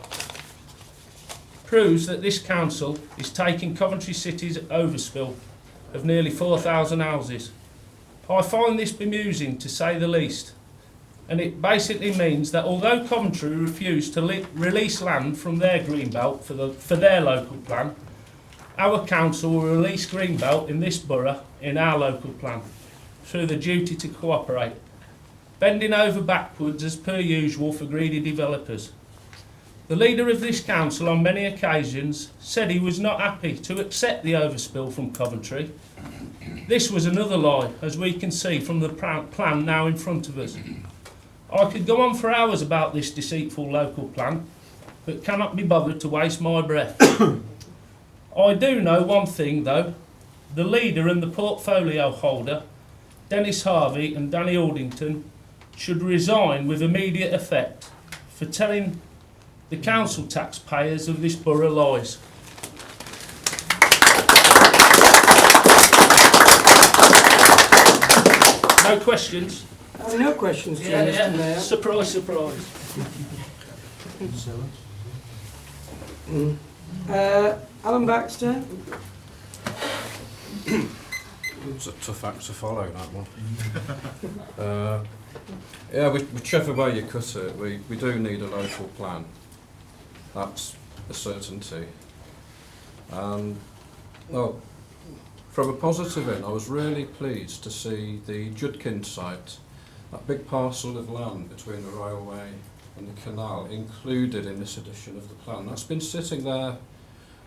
proves that this council is taking Coventry City's overspill of nearly 4,000 houses. I find this bemusing, to say the least, and it basically means that although Coventry refused to release land from their greenbelt for their local plan, our council will release greenbelt in this borough in our local plan through the duty to cooperate, bending over backwards as per usual for greedy developers. The leader of this council on many occasions said he was not happy to accept the overspill from Coventry. This was another lie, as we can see from the plan now in front of us. I could go on for hours about this deceitful local plan, but cannot be bothered to waste my breath. I do know one thing though, the leader and the portfolio holder, Dennis Harvey and Danny Aldington, should resign with immediate effect for telling the council taxpayers of this borough lies. No questions? No questions, Mr. Mayor. Surprise, surprise. Alan Baxter. It's a tough act to follow, that one. Yeah, whichever way you cut it, we do need a local plan. That's a certainty. Well, from a positive end, I was really pleased to see the Judkins site that big parcel of land between the railway and the canal included in this edition of the plan. That's been sitting there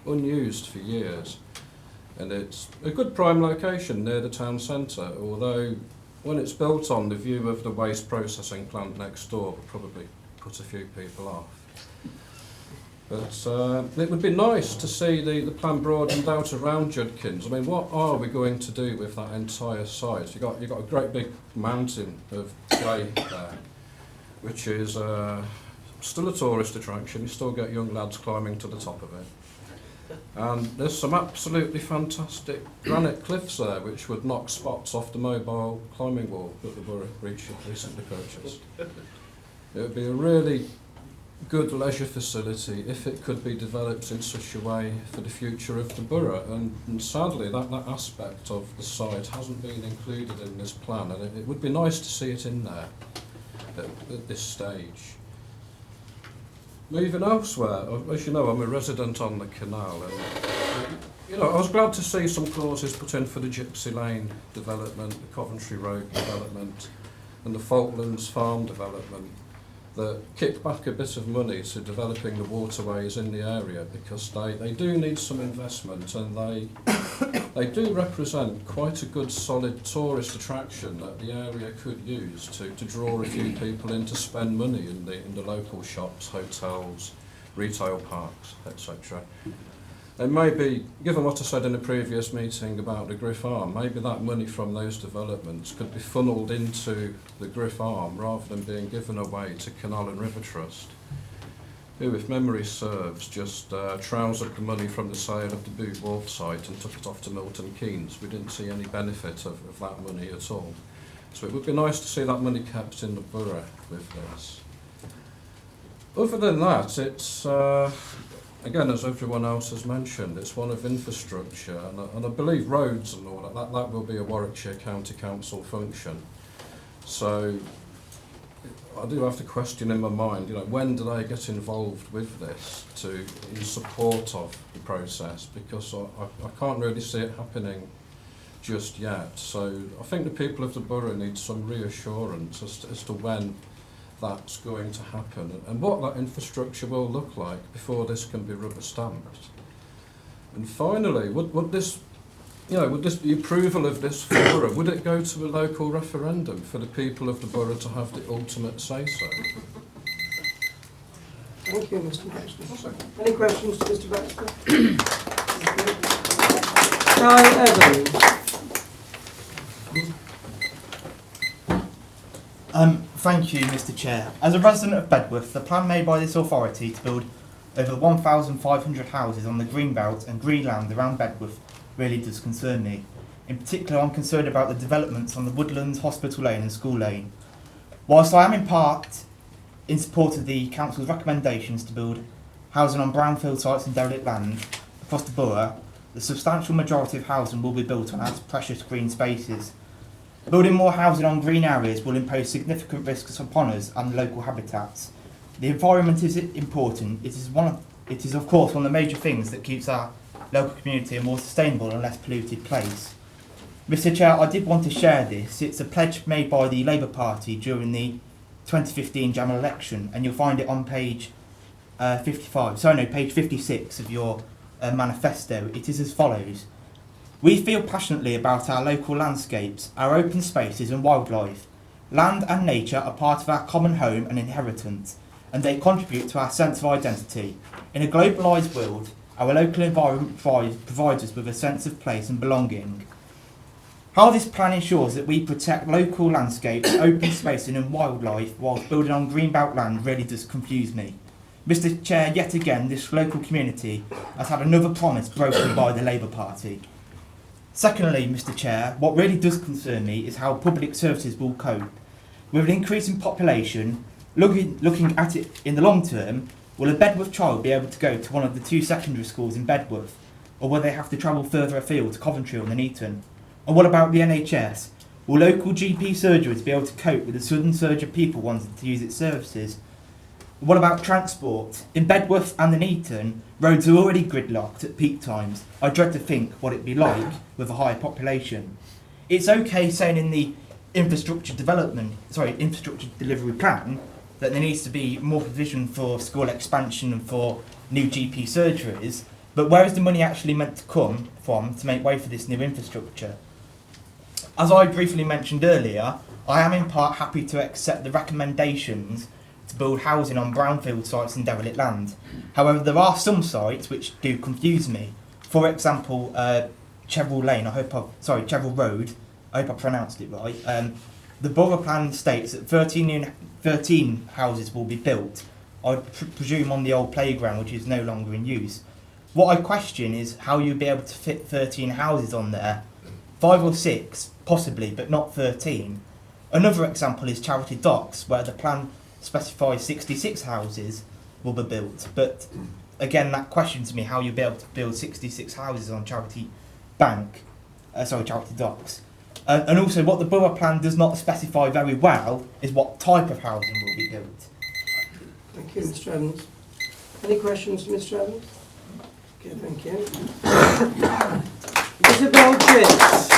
unused for years, and it's a good prime location near the town centre, although when it's built on, the view of the waste processing plant next door will probably put a few people off. But it would be nice to see the plan broadened out around Judkins. I mean, what are we going to do with that entire site? You've got a great big mountain of clay there, which is still a tourist attraction. You still get young lads climbing to the top of it. And there's some absolutely fantastic granite cliffs there, which would knock spots off the mobile climbing wall that the Borough recently purchased. It would be a really good leisure facility if it could be developed in such a way for the future of the Borough, and sadly that aspect of the site hasn't been included in this plan, and it would be nice to see it in there at this stage. Moving elsewhere, as you know, I'm a resident on the canal, and you know, I was glad to see some clauses put in for the Gypsy Lane development, the Coventry Road development and the Falklands Farm development that kick back a bit of money to developing the waterways in the area, because they do need some investment, and they do represent quite a good solid tourist attraction that the area could use to draw a few people in to spend money in the local shops, hotels, retail parks, etc. And maybe, given what I said in the previous meeting about the Griff Arm, maybe that money from those developments could be funnelled into the Griff Arm rather than being given away to Canal and River Trust, who, if memory serves, just trousered the money from the sale of the Boot Wharf site and took it off to Milton Keynes. We didn't see any benefit of that money at all. So it would be nice to see that money kept in the borough with this. Other than that, it's again, as everyone else has mentioned, it's one of infrastructure, and I believe roads and all that will be a Warwickshire County Council function. So I do have to question in my mind, you know, when do they get involved with this in support of the process? Because I can't really see it happening just yet. So I think the people of the borough need some reassurance as to when that's going to happen and what that infrastructure will look like before this can be rubber stamped. And finally, would this, the approval of this for the borough, would it go to a local referendum for the people of the borough to have the ultimate say-so? Thank you, Mr. Baxter. Any questions to Mr. Baxter? Guy Evans. Thank you, Mr. Chair. As a resident of Bedworth, the plan made by this authority to build over 1,500 houses on the green belt and green land around Bedworth really does concern me. In particular, I'm concerned about the developments on the Woodlands, Hospital Lane and School Lane. Whilst I am in part in support of the Council's recommendations to build housing on brownfield sites and derelict land across the borough, the substantial majority of housing will be built on our precious green spaces. Building more housing on green areas will impose significant risks upon us and local habitats. The environment is important. It is of course one of the major things that keeps our local community a more sustainable and less polluted place. Mr. Chair, I did want to share this. It's a pledge made by the Labour Party during the 2015 general election, and you'll find it on page 56 of your manifesto. It is as follows. We feel passionately about our local landscapes, our open spaces and wildlife. Land and nature are part of our common home and inheritance, and they contribute to our sense of identity. In a globalised world, our local environment provides us with a sense of place and belonging. How this plan ensures that we protect local landscapes, open spaces and wildlife whilst building on greenbelt land really does confuse me. Mr. Chair, yet again, this local community has had another promise broken by the Labour Party. Secondly, Mr. Chair, what really does concern me is how public services will cope. With an increase in population, looking at it in the long term, will a Bedworth child be able to go to one of the 2 secondary schools in Bedworth, or will they have to travel further afield to Coventry or Nuneaton? And what about the NHS? Will local GP surgeries be able to cope with the sudden surge of people wanting to use its services? What about transport? In Bedworth and Nuneaton, roads are already gridlocked at peak times. I dread to think what it'd be like with a higher population. It's okay saying in the infrastructure delivery plan, that there needs to be more provision for school expansion and for new GP surgeries, but where is the money actually meant to come from to make way for this new infrastructure? As I briefly mentioned earlier, I am in part happy to accept the recommendations to build housing on brownfield sites and derelict land. However, there are some sites which do confuse me. For example, Cheverell Road, I hope I pronounced it right. The Borough plan states that 13 houses will be built, I presume on the old playground, which is no longer in use. What I question is how you'd be able to fit 13 houses on there. 5 or 6, possibly, but not 13. Another example is Charity Docks, where the plan specifies 66 houses will be built. But again, that questions me how you'd be able to build 66 houses on Charity Docks. And also, what the Borough plan does not specify very well is what type of housing will be built. Thank you, Mr. Evans. Any questions to Mr. Evans? Okay, thank you. Isabel Jakes.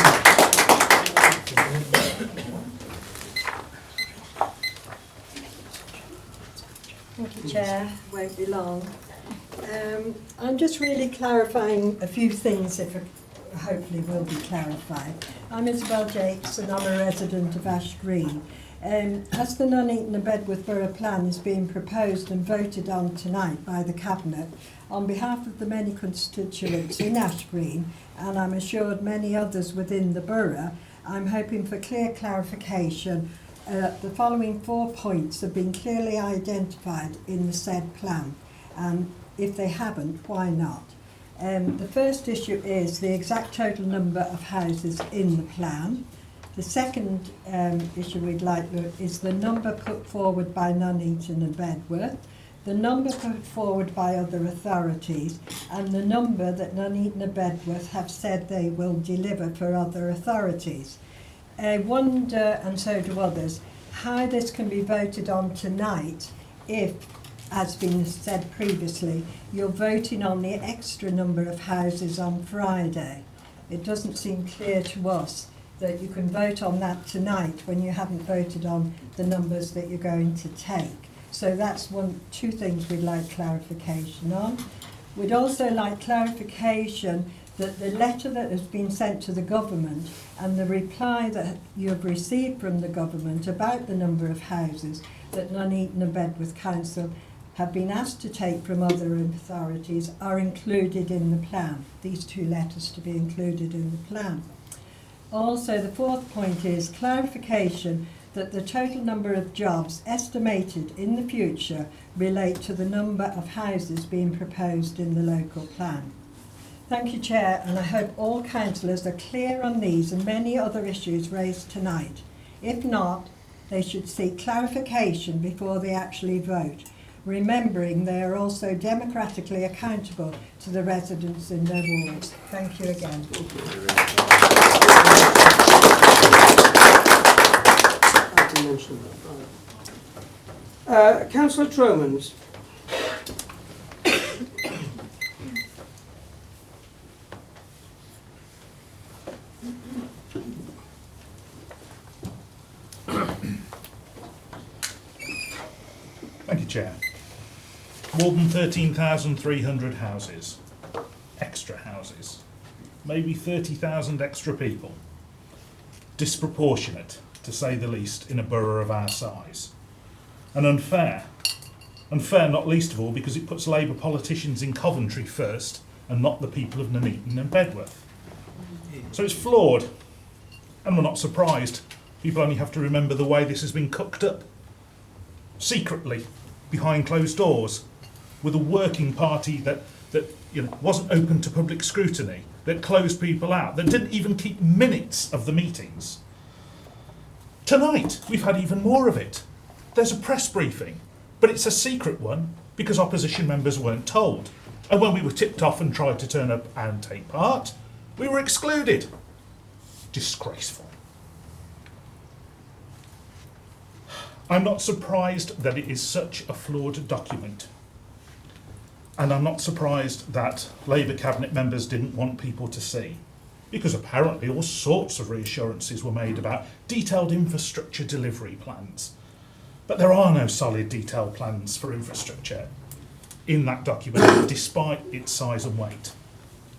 Thank you, Chair. Won't be long. I'm just really clarifying a few things, if hopefully will be clarified. I'm Isabel Jakes and I'm a resident of Ash Green. As the Nuneaton and Bedworth Borough Plan is being proposed and voted on tonight by the Cabinet, on behalf of the many constituents in Ash Green, and I'm assured many others within the borough, I'm hoping for clear clarification. The following 4 points have been clearly identified in the said plan, and if they haven't, why not? The first issue is the exact total number of houses in the plan. The second issue we'd like is the number put forward by Nuneaton and Bedworth, the number put forward by other authorities, and the number that Nuneaton and Bedworth have said they will deliver for other authorities. I wonder, and so do others, how this can be voted on tonight if, as been said previously, you're voting on the extra number of houses on Friday. It doesn't seem clear to us that you can vote on that tonight when you haven't voted on the numbers that you're going to take. So that's two things we'd like clarification on. We'd also like clarification that the letter that has been sent to the government and the reply that you have received from the government about the number of houses that Nuneaton and Bedworth Council have been asked to take from other authorities are included in the plan. These two letters to be included in the plan. Also, the fourth point is clarification that the total number of jobs estimated in the future relate to the number of houses being proposed in the local plan. Thank you, Chair, and I hope all councillors are clear on these and many other issues raised tonight. If not, they should seek clarification before they actually vote, remembering they are also democratically accountable to the residents in their wards. Thank you again. Councillor Tromans. Thank you, Chair. More than 13,300 houses, extra houses, maybe 30,000 extra people. Disproportionate, to say the least, in a borough of our size. And unfair. Unfair not least of all because it puts Labour politicians in Coventry first and not the people of Nuneaton and Bedworth. So it's flawed. And we're not surprised. People only have to remember the way this has been cooked up. Secretly, behind closed doors, with a working party that wasn't open to public scrutiny, that closed people out, that didn't even keep minutes of the meetings. Tonight, we've had even more of it. There's a press briefing, but it's a secret one because opposition members weren't told. And when we were tipped off and tried to turn up and take part, we were excluded. Disgraceful. I'm not surprised that it is such a flawed document. And I'm not surprised that Labour Cabinet members didn't want people to see. because apparently all sorts of reassurances were made about detailed infrastructure delivery plans. But there are no solid detailed plans for infrastructure in that document, despite its size and weight.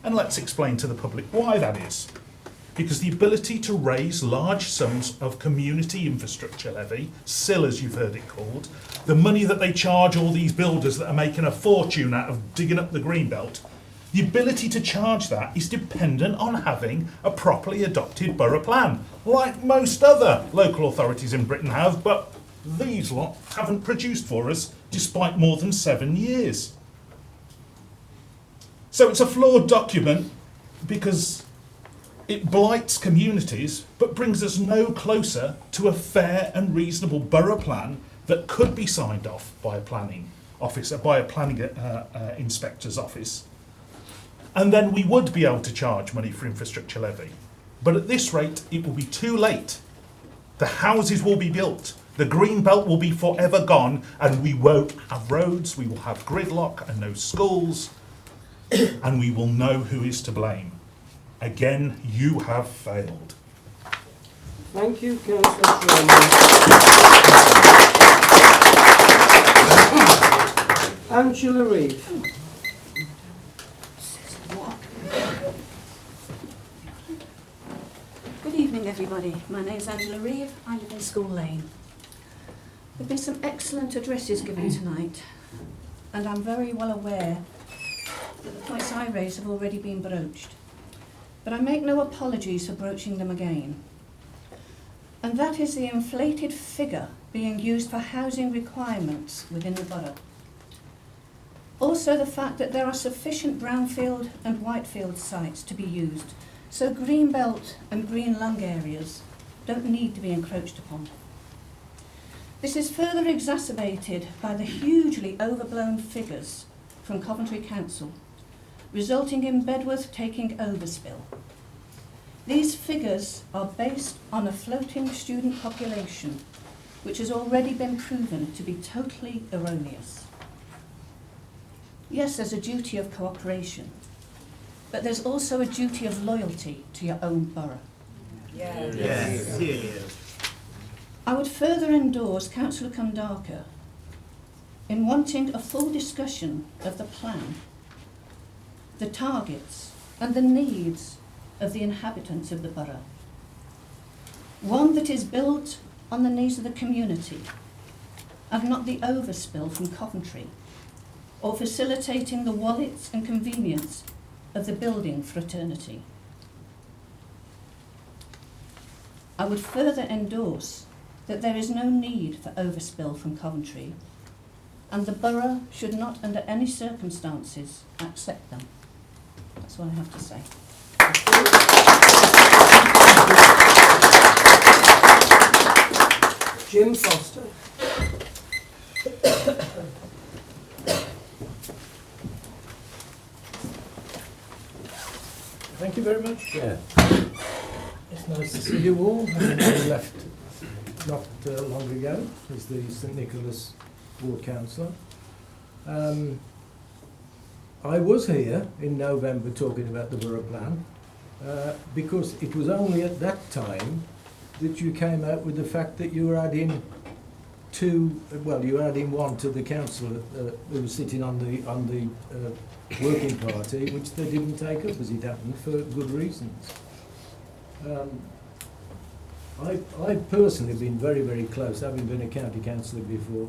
And let's explain to the public why that is. Because the ability to raise large sums of community infrastructure levy, SIL as you've heard it called, the money that they charge all these builders that are making a fortune out of digging up the greenbelt, the ability to charge that is dependent on having a properly adopted borough plan, like most other local authorities in Britain have, but these lot haven't produced for us despite more than 7 years. So it's a flawed document because it blights communities but brings us no closer to a fair and reasonable borough plan that could be signed off by a planning officer, by a planning inspector's office. And then we would be able to charge money for infrastructure levy. But at this rate, it will be too late. The houses will be built, the green belt will be forever gone, and we won't have roads, we will have gridlock and no schools, and we will know who is to blame. Again, you have failed. Thank you, Councillor Chairman. Angela Reeve. Good evening, everybody. My name is Angela Reeve. I live in School Lane. There have been some excellent addresses given tonight, and I'm very well aware that the points I raised have already been broached. But I make no apologies for broaching them again. And that is the inflated figure being used for housing requirements within the borough. Also the fact that there are sufficient brownfield and whitefield sites to be used, so greenbelt and green lung areas don't need to be encroached upon. This is further exacerbated by the hugely overblown figures from Coventry Council, resulting in Bedworth taking overspill. These figures are based on a floating student population, which has already been proven to be totally erroneous. Yes, there's a duty of cooperation, but there's also a duty of loyalty to your own borough. Yes. I would further endorse Councillor Kundaka in wanting a full discussion of the plan, the targets and the needs of the inhabitants of the borough. One that is built on the needs of the community and not the overspill from Coventry, or facilitating the wallets and convenience of the building fraternity. I would further endorse that there is no need for overspill from Coventry, and the borough should not under any circumstances accept them. That's what I have to say. Jim Foster. Thank you very much, Chair. It's nice to see you all. I left not long ago as the St Nicholas Ward Councillor. I was here in November talking about the borough plan because it was only at that time that you came out with the fact that you were adding you were adding one to the councillor who was sitting on the working party, which they didn't take up as it happened for good reasons. I've personally been very, very close, having been a county councillor before.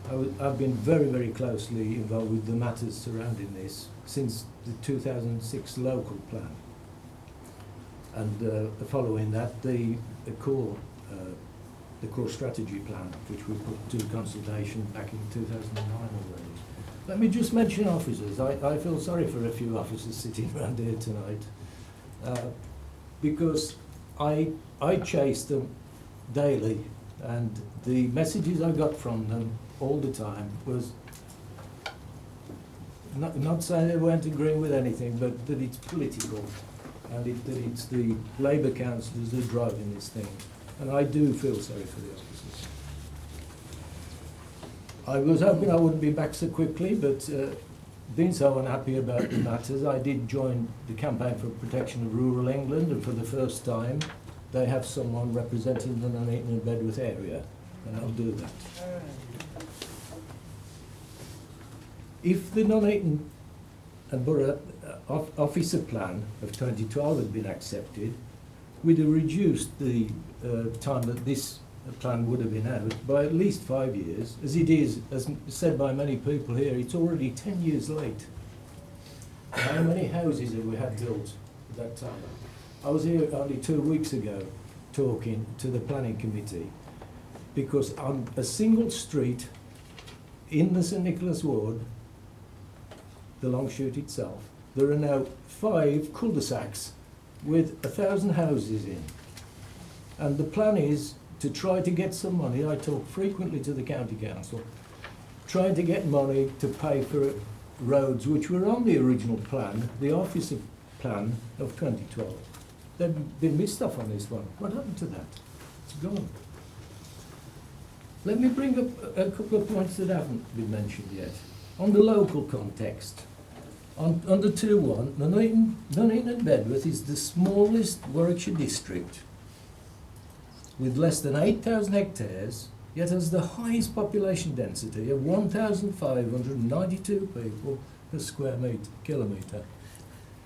I've been very, very closely involved with the matters surrounding this since the 2006 local plan. And following that, the core strategy plan, which we put to consultation back in 2009 already. Let me just mention officers. I feel sorry for a few officers sitting around here tonight because I chase them daily, and the messages I got from them all the time was not saying they weren't agreeing with anything, but that it's political and that it's the Labour councillors that are driving this thing. And I do feel sorry for the officers. I was hoping I wouldn't be back so quickly, but been so unhappy about the matters, I did join the campaign for protection of rural England, and for the first time they have someone representing the Nuneaton and Bedworth area, and I'll do that. If the Nuneaton and Borough Officer Plan of 2012 had been accepted, we'd have reduced the time that this plan would have been out by at least 5 years. As it is, as said by many people here, it's already 10 years late. How many houses have we had built at that time? I was here only 2 weeks ago talking to the planning committee, because on a single street in the St Nicholas ward, the Longshoot itself, there are now 5 cul-de-sacs with 1,000 houses in. And the plan is to try to get some money. I talk frequently to the county council, trying to get money to pay for roads which were on the original plan, the officer plan of 2012. They've been missed off on this one. What happened to that? It's gone. Let me bring up a couple of points that haven't been mentioned yet. On the local context, under 2.1, Nuneaton and Bedworth is the smallest Warwickshire district with less than 8,000 hectares, yet has the highest population density of 1,592 people per square kilometre.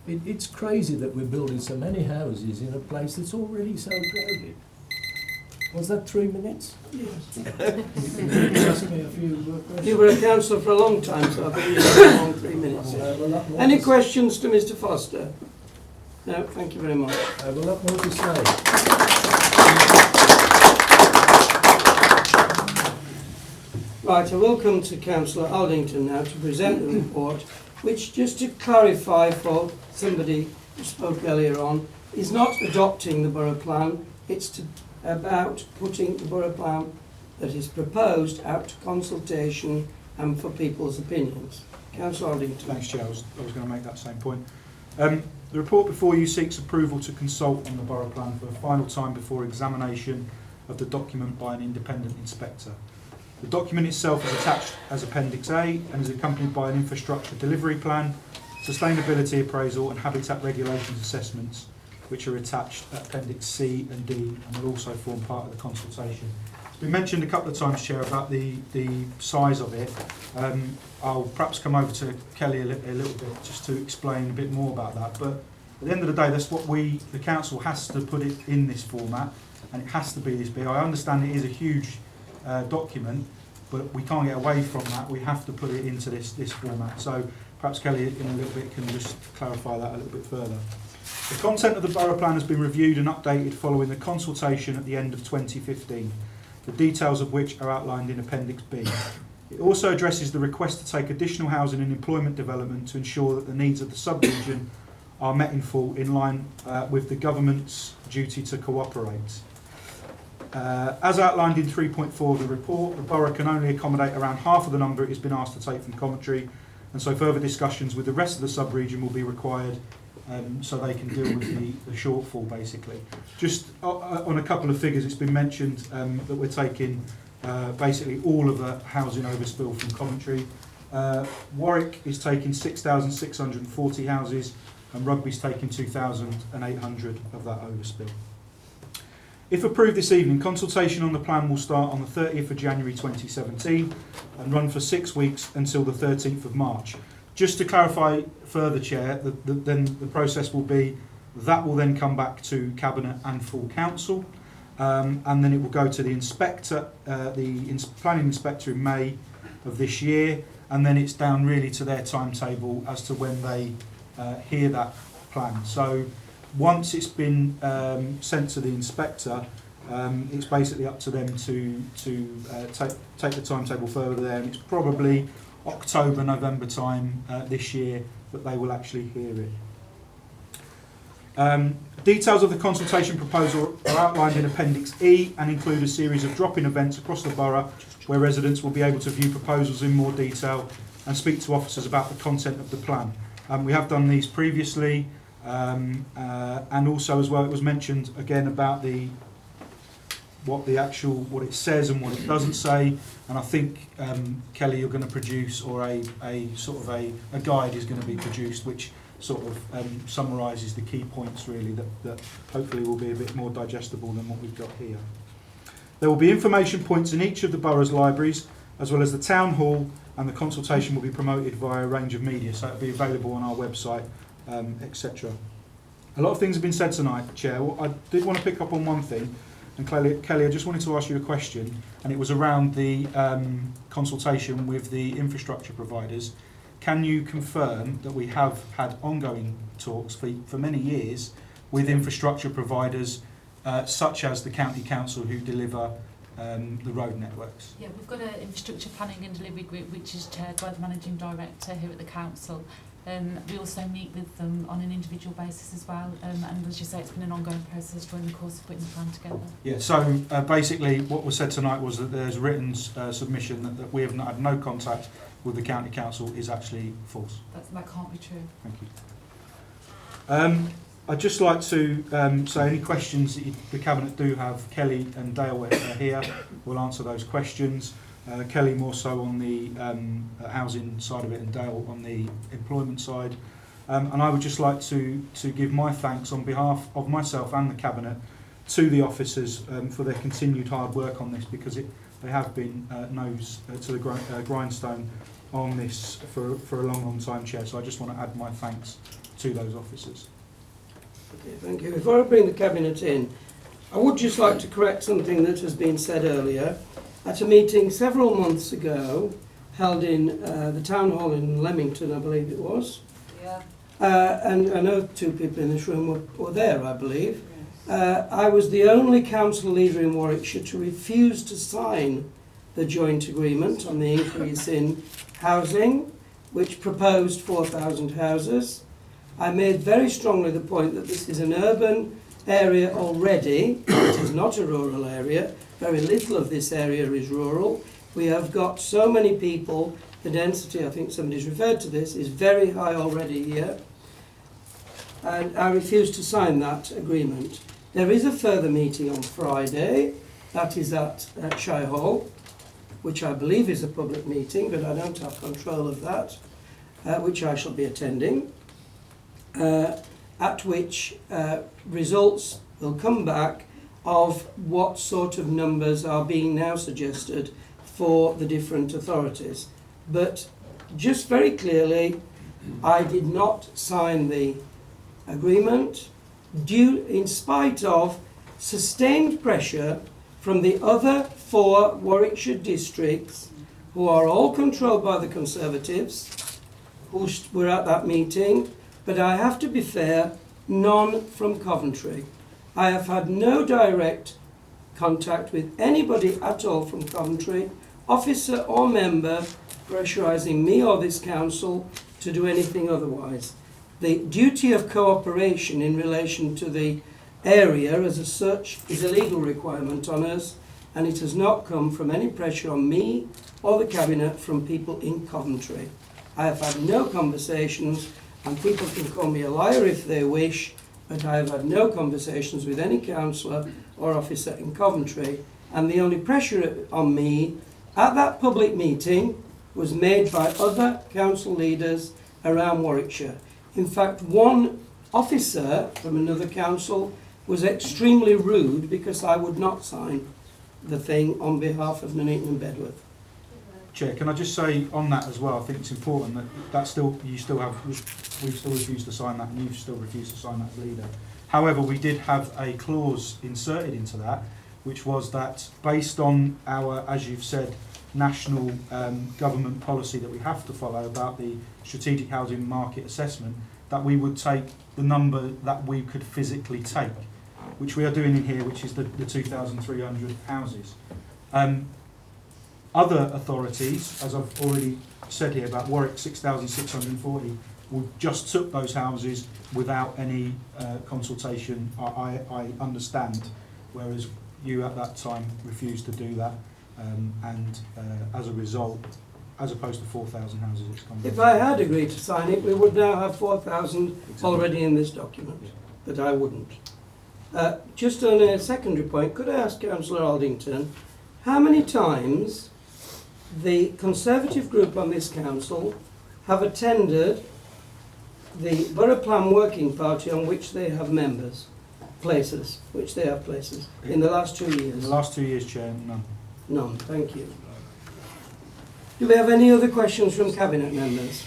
It's crazy that we're building so many houses in a place that's already so crowded. Was that 3 minutes? Yes. Ask me a few questions. You were a councillor for a long time, so I think you have a long 3 minutes. Any questions to Mr. Foster? No, thank you very much. I have a lot more to say. Right, I will come to Councillor Aldington now to present the report, which, just to clarify for somebody who spoke earlier on, is not adopting the borough plan, it's about putting the borough plan that is proposed out to consultation and for people's opinions. Councillor Aldington. Thanks, Chair. I was going to make that same point. The report before you seeks approval to consult on the borough plan for a final time before examination of the document by an independent inspector. The document itself is attached as Appendix A and is accompanied by an infrastructure delivery plan, sustainability appraisal and habitat regulations assessments, which are attached at Appendix C and D and will also form part of the consultation. It's been mentioned a couple of times, Chair, about the size of it. I'll perhaps come over to Kelly a little bit just to explain a bit more about that. But at the end of the day, that's what the council has to put it in this format, and it has to be this big. I understand it is a huge document, but we can't get away from that. We have to put it into this format. So perhaps Kelly in a little bit can just clarify that a little bit further. The content of the borough plan has been reviewed and updated following the consultation at the end of 2015, the details of which are outlined in Appendix B. It also addresses the request to take additional housing and employment development to ensure that the needs of the sub-region are met in full, in line with the government's duty to cooperate. As outlined in 3.4 of the report, the borough can only accommodate around half of the number it has been asked to take from Coventry, and so further discussions with the rest of the sub-region will be required so they can deal with the shortfall, basically. Just on a couple of figures, it's been mentioned that we're taking basically all of the housing overspill from Coventry. Warwick is taking 6,640 houses, and Rugby's taking 2,800 of that overspill. If approved this evening, consultation on the plan will start on the 30th of January 2017 and run for 6 weeks until the 13th of March. Just to clarify further, Chair, then the process will be that will then come back to Cabinet and full council, and then it will go to the inspector, planning inspector in May of this year, and then it's down really to their timetable as to when they hear that plan. So once it's been sent to the inspector, it's basically up to them to take the timetable further there, and it's probably October, November time this year that they will actually hear it. Details of the consultation proposal are outlined in Appendix E and include a series of drop-in events across the borough where residents will be able to view proposals in more detail and speak to officers about the content of the plan. We have done these previously, and also as well it was mentioned again about the what it says and what it doesn't say, and I think Kelly, you're going to produce, or a guide is going to be produced, which sort of summarises the key points really that hopefully will be a bit more digestible than what we've got here. There will be information points in each of the borough's libraries, as well as the town hall, and the consultation will be promoted via a range of media, so it'll be available on our website, etc. A lot of things have been said tonight, Chair. I did want to pick up on one thing, and Kelly, I just wanted to ask you a question, and it was around the consultation with the infrastructure providers. Can you confirm that we have had ongoing talks for many years with infrastructure providers, such as the County Council, who deliver the road networks? Yeah, we've got an infrastructure planning and delivery group which is chaired by the Managing Director here at the Council. We also meet with them on an individual basis as well, and as you say, it's been an ongoing process during the course of putting the plan together. Yeah, so basically what was said tonight was that there's written submission that we have not had no contact with the County Council is actually false. That can't be true. Thank you. I'd just like to say any questions that the Cabinet do have, Kelly and Dale are here, will answer those questions. Kelly more so on the housing side of it, and Dale on the employment side. And I would just like to give my thanks on behalf of myself and the Cabinet to the officers for their continued hard work on this, because they have been nose to the grindstone on this for a long time, Chair. So I just want to add my thanks to those officers. Okay, thank you. Before I bring the Cabinet in, I would just like to correct something that has been said earlier. At a meeting several months ago, held in the Town Hall in Leamington, I believe it was. Yeah. And I know two people in this room were there, I believe. I was the only council leader in Warwickshire to refuse to sign the joint agreement on the increase in housing, which proposed 4,000 houses. I made very strongly the point that this is an urban area already. It is not a rural area. Very little of this area is rural. We have got so many people, the density, I think somebody's referred to this, is very high already here. And I refuse to sign that agreement. There is a further meeting on Friday, that is at Shire Hall, which I believe is a public meeting, but I don't have control of that, which I shall be attending, at which results will come back of what sort of numbers are being now suggested for the different authorities. But just very clearly, I did not sign the agreement in spite of sustained pressure from the other 4 Warwickshire districts, who are all controlled by the Conservatives, who were at that meeting. But I have to be fair, none from Coventry. I have had no direct contact with anybody at all from Coventry, officer or member, pressurising me or this council to do anything otherwise. The duty of cooperation in relation to the area as such is a legal requirement on us, and it has not come from any pressure on me or the Cabinet from people in Coventry. I have had no conversations, and people can call me a liar if they wish, but I have had no conversations with any councillor or officer in Coventry, and the only pressure on me at that public meeting was made by other council leaders around Warwickshire. In fact, one officer from another council was extremely rude because I would not sign the thing on behalf of Nuneaton and Bedworth. Chair, can I just say on that as well, I think it's important that we still refused to sign that, and you've still refused to sign that as leader. However, we did have a clause inserted into that, which was that based on our, as you've said, national government policy that we have to follow about the strategic housing market assessment, that we would take the number that we could physically take, which we are doing in here, which is the 2,300 houses. Other authorities, as I've already said here about Warwick, 6,640, we just took those houses without any consultation, I understand, whereas you at that time refused to do that, and as a result, as opposed to 4,000 houses, it's come. If I had agreed to sign it, we would now have 4,000 already in this document, but I wouldn't. Just on a secondary point, could I ask Councillor Aldington, how many times the Conservative group on this council have attended the Borough Plan Working Party on which they have members, places, in the last 2 years? In the last 2 years, Chair, none. None, thank you. Do we have any other questions from Cabinet members?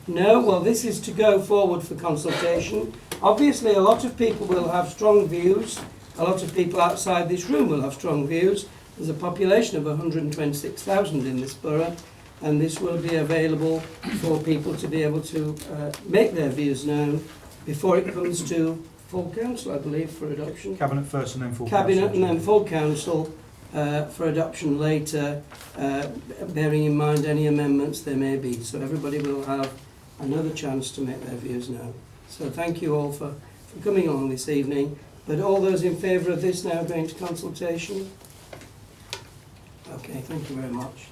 No? Well, this is to go forward for consultation. Obviously, a lot of people will have strong views. A lot of people outside this room will have strong views. There's a population of 126,000 in this borough, and this will be available for people to be able to make their views known before it comes to full council, I believe, for adoption. Cabinet first and then full Cabinet council. and then full council for adoption later, bearing in mind any amendments there may be. So everybody will have another chance to make their views known. So thank you all for coming along this evening. But all those in favour of this now going to consultation? Okay, thank you very much.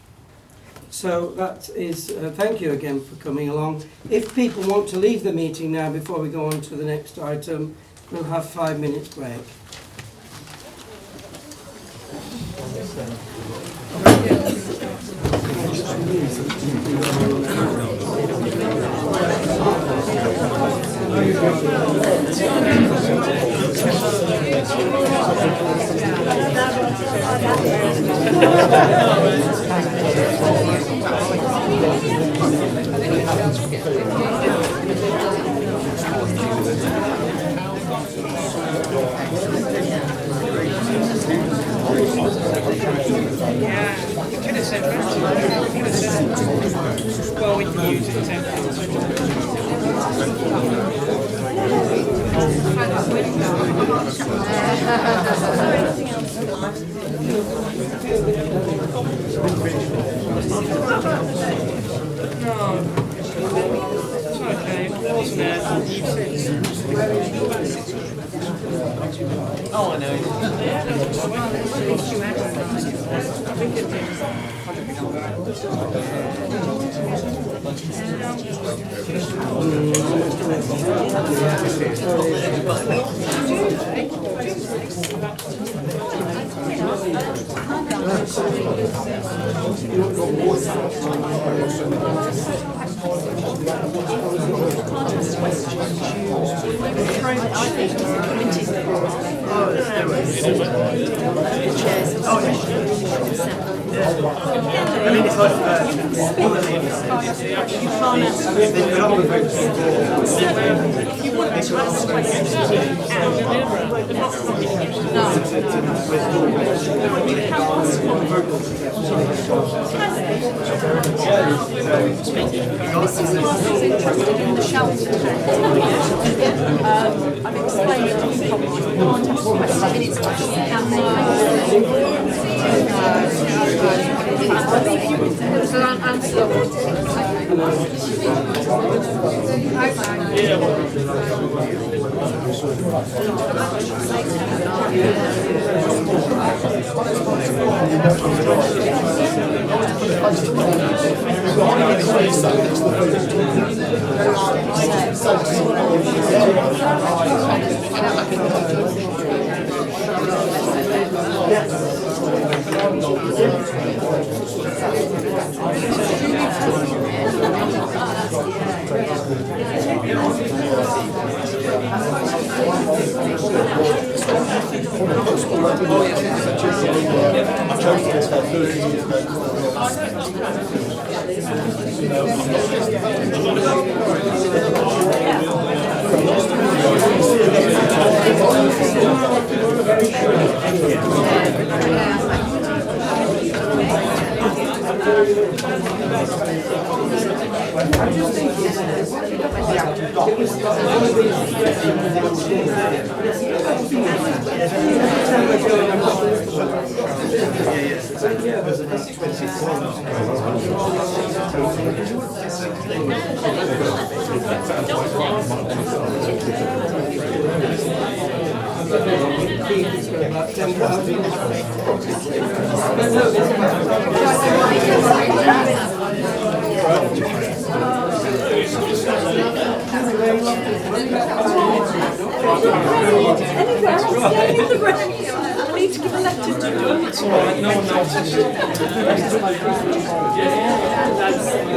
So that is, thank you again for coming along. If people want to leave the meeting now before we go on to the next item, we'll have 5 minutes break. Well, we can use it Oh, I know. I mean, it's like I've explained to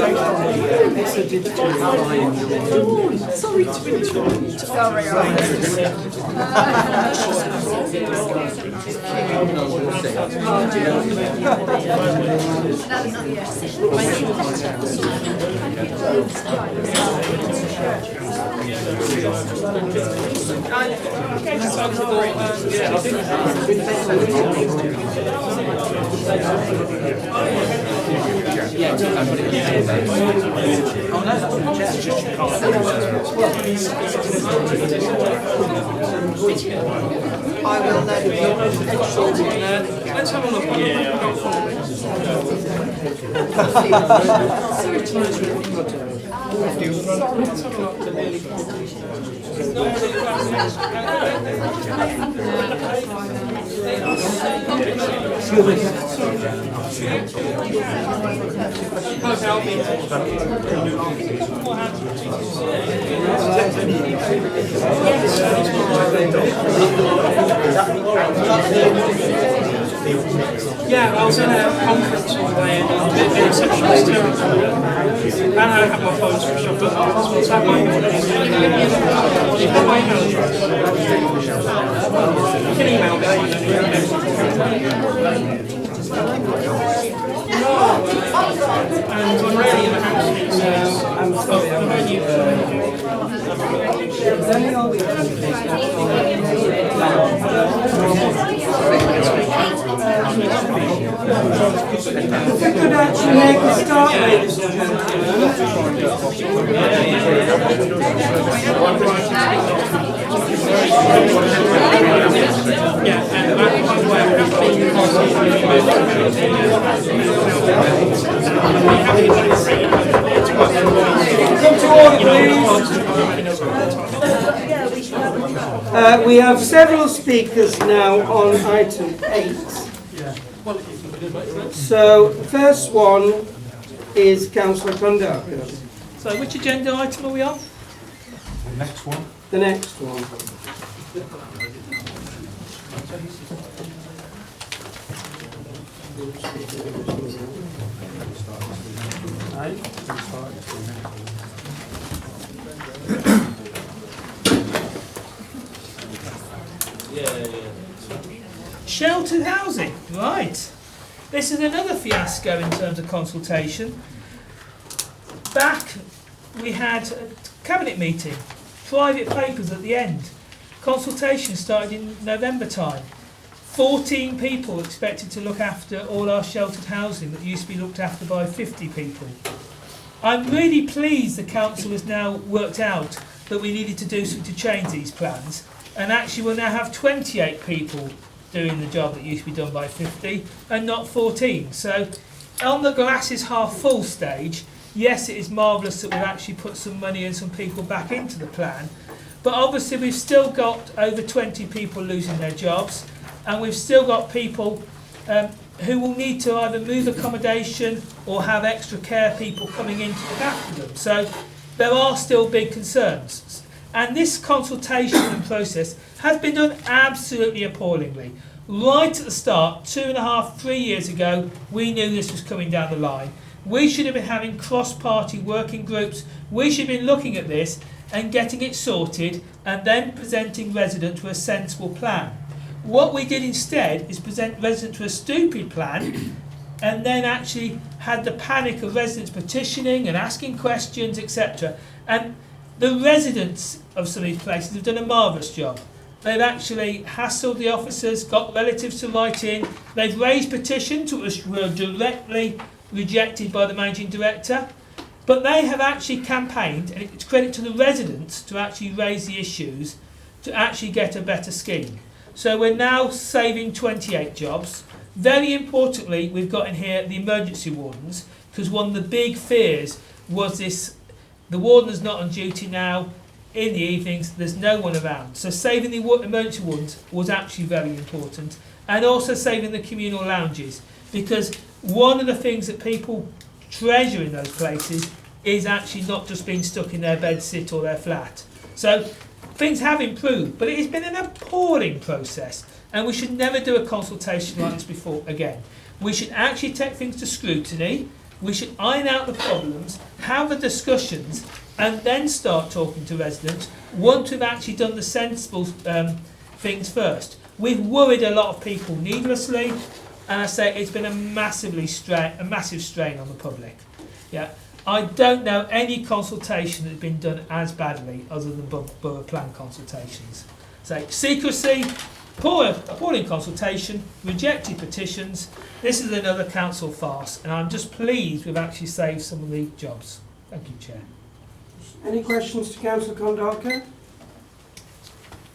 It's a digital design. Sorry to interrupt. I will Let's have a look. Yeah, I was in a conference one day and a bit of receptionist territory. And I had my phones for shop at what's that one? You have my email address. You can email me. And I'm ready in the house. I'm sorry, I'm ready. If we could actually make a start, ladies and come to order, please. We have several speakers now on item 8. So, the first one is Councillor Condarco. So, which agenda item are we on? The next one. The next one. Sheltered housing, right. This is another fiasco in terms of consultation. Back, we had a cabinet meeting, private papers at the end. Consultation started in November time. 14 people expected to look after all our sheltered housing that used to be looked after by 50 people. I'm really pleased the council has now worked out that we needed to do something to change these plans, and actually we'll now have 28 people doing the job that used to be done by 50 and not 14. So on the glass is half full stage, yes, it is marvellous that we've actually put some money and some people back into the plan, but obviously we've still got over 20 people losing their jobs, and we've still got people who will need to either move accommodation or have extra care people coming in to look after them. So there are still big concerns. And this consultation process has been done absolutely appallingly. Right at the start, 2.5, 3 years ago, we knew this was coming down the line. We should have been having cross-party working groups. We should have been looking at this and getting it sorted and then presenting residents with a sensible plan. What we did instead is present residents with a stupid plan and then actually had the panic of residents petitioning and asking questions, etc. And the residents of some of these places have done a marvellous job. They've actually hassled the officers, got relatives to write in, they've raised petitions which were directly rejected by the managing director, but they have actually campaigned, and it's credit to the residents to actually raise the issues to actually get a better scheme. So we're now saving 28 jobs. Very importantly, we've got in here the emergency wardens, because one of the big fears was this: the warden is not on duty now, in the evenings there's no one around. So saving the emergency wardens was actually very important, and also saving the communal lounges, because one of the things that people treasure in those places is actually not just being stuck in their bed sit or their flat. So things have improved, but it has been an appalling process, and we should never do a consultation like this before again. We should actually take things to scrutiny, We should iron out the problems, have the discussions, and then start talking to residents once we've actually done the sensible things first. We've worried a lot of people needlessly, and I say it's been a massive strain on the public. Yeah, I don't know any consultation that's been done as badly other than borough plan consultations. So secrecy, appalling consultation, rejected petitions. This is another council farce, and I'm just pleased we've actually saved some of the jobs. Thank you, Chair. Any questions to Councillor Kondalka?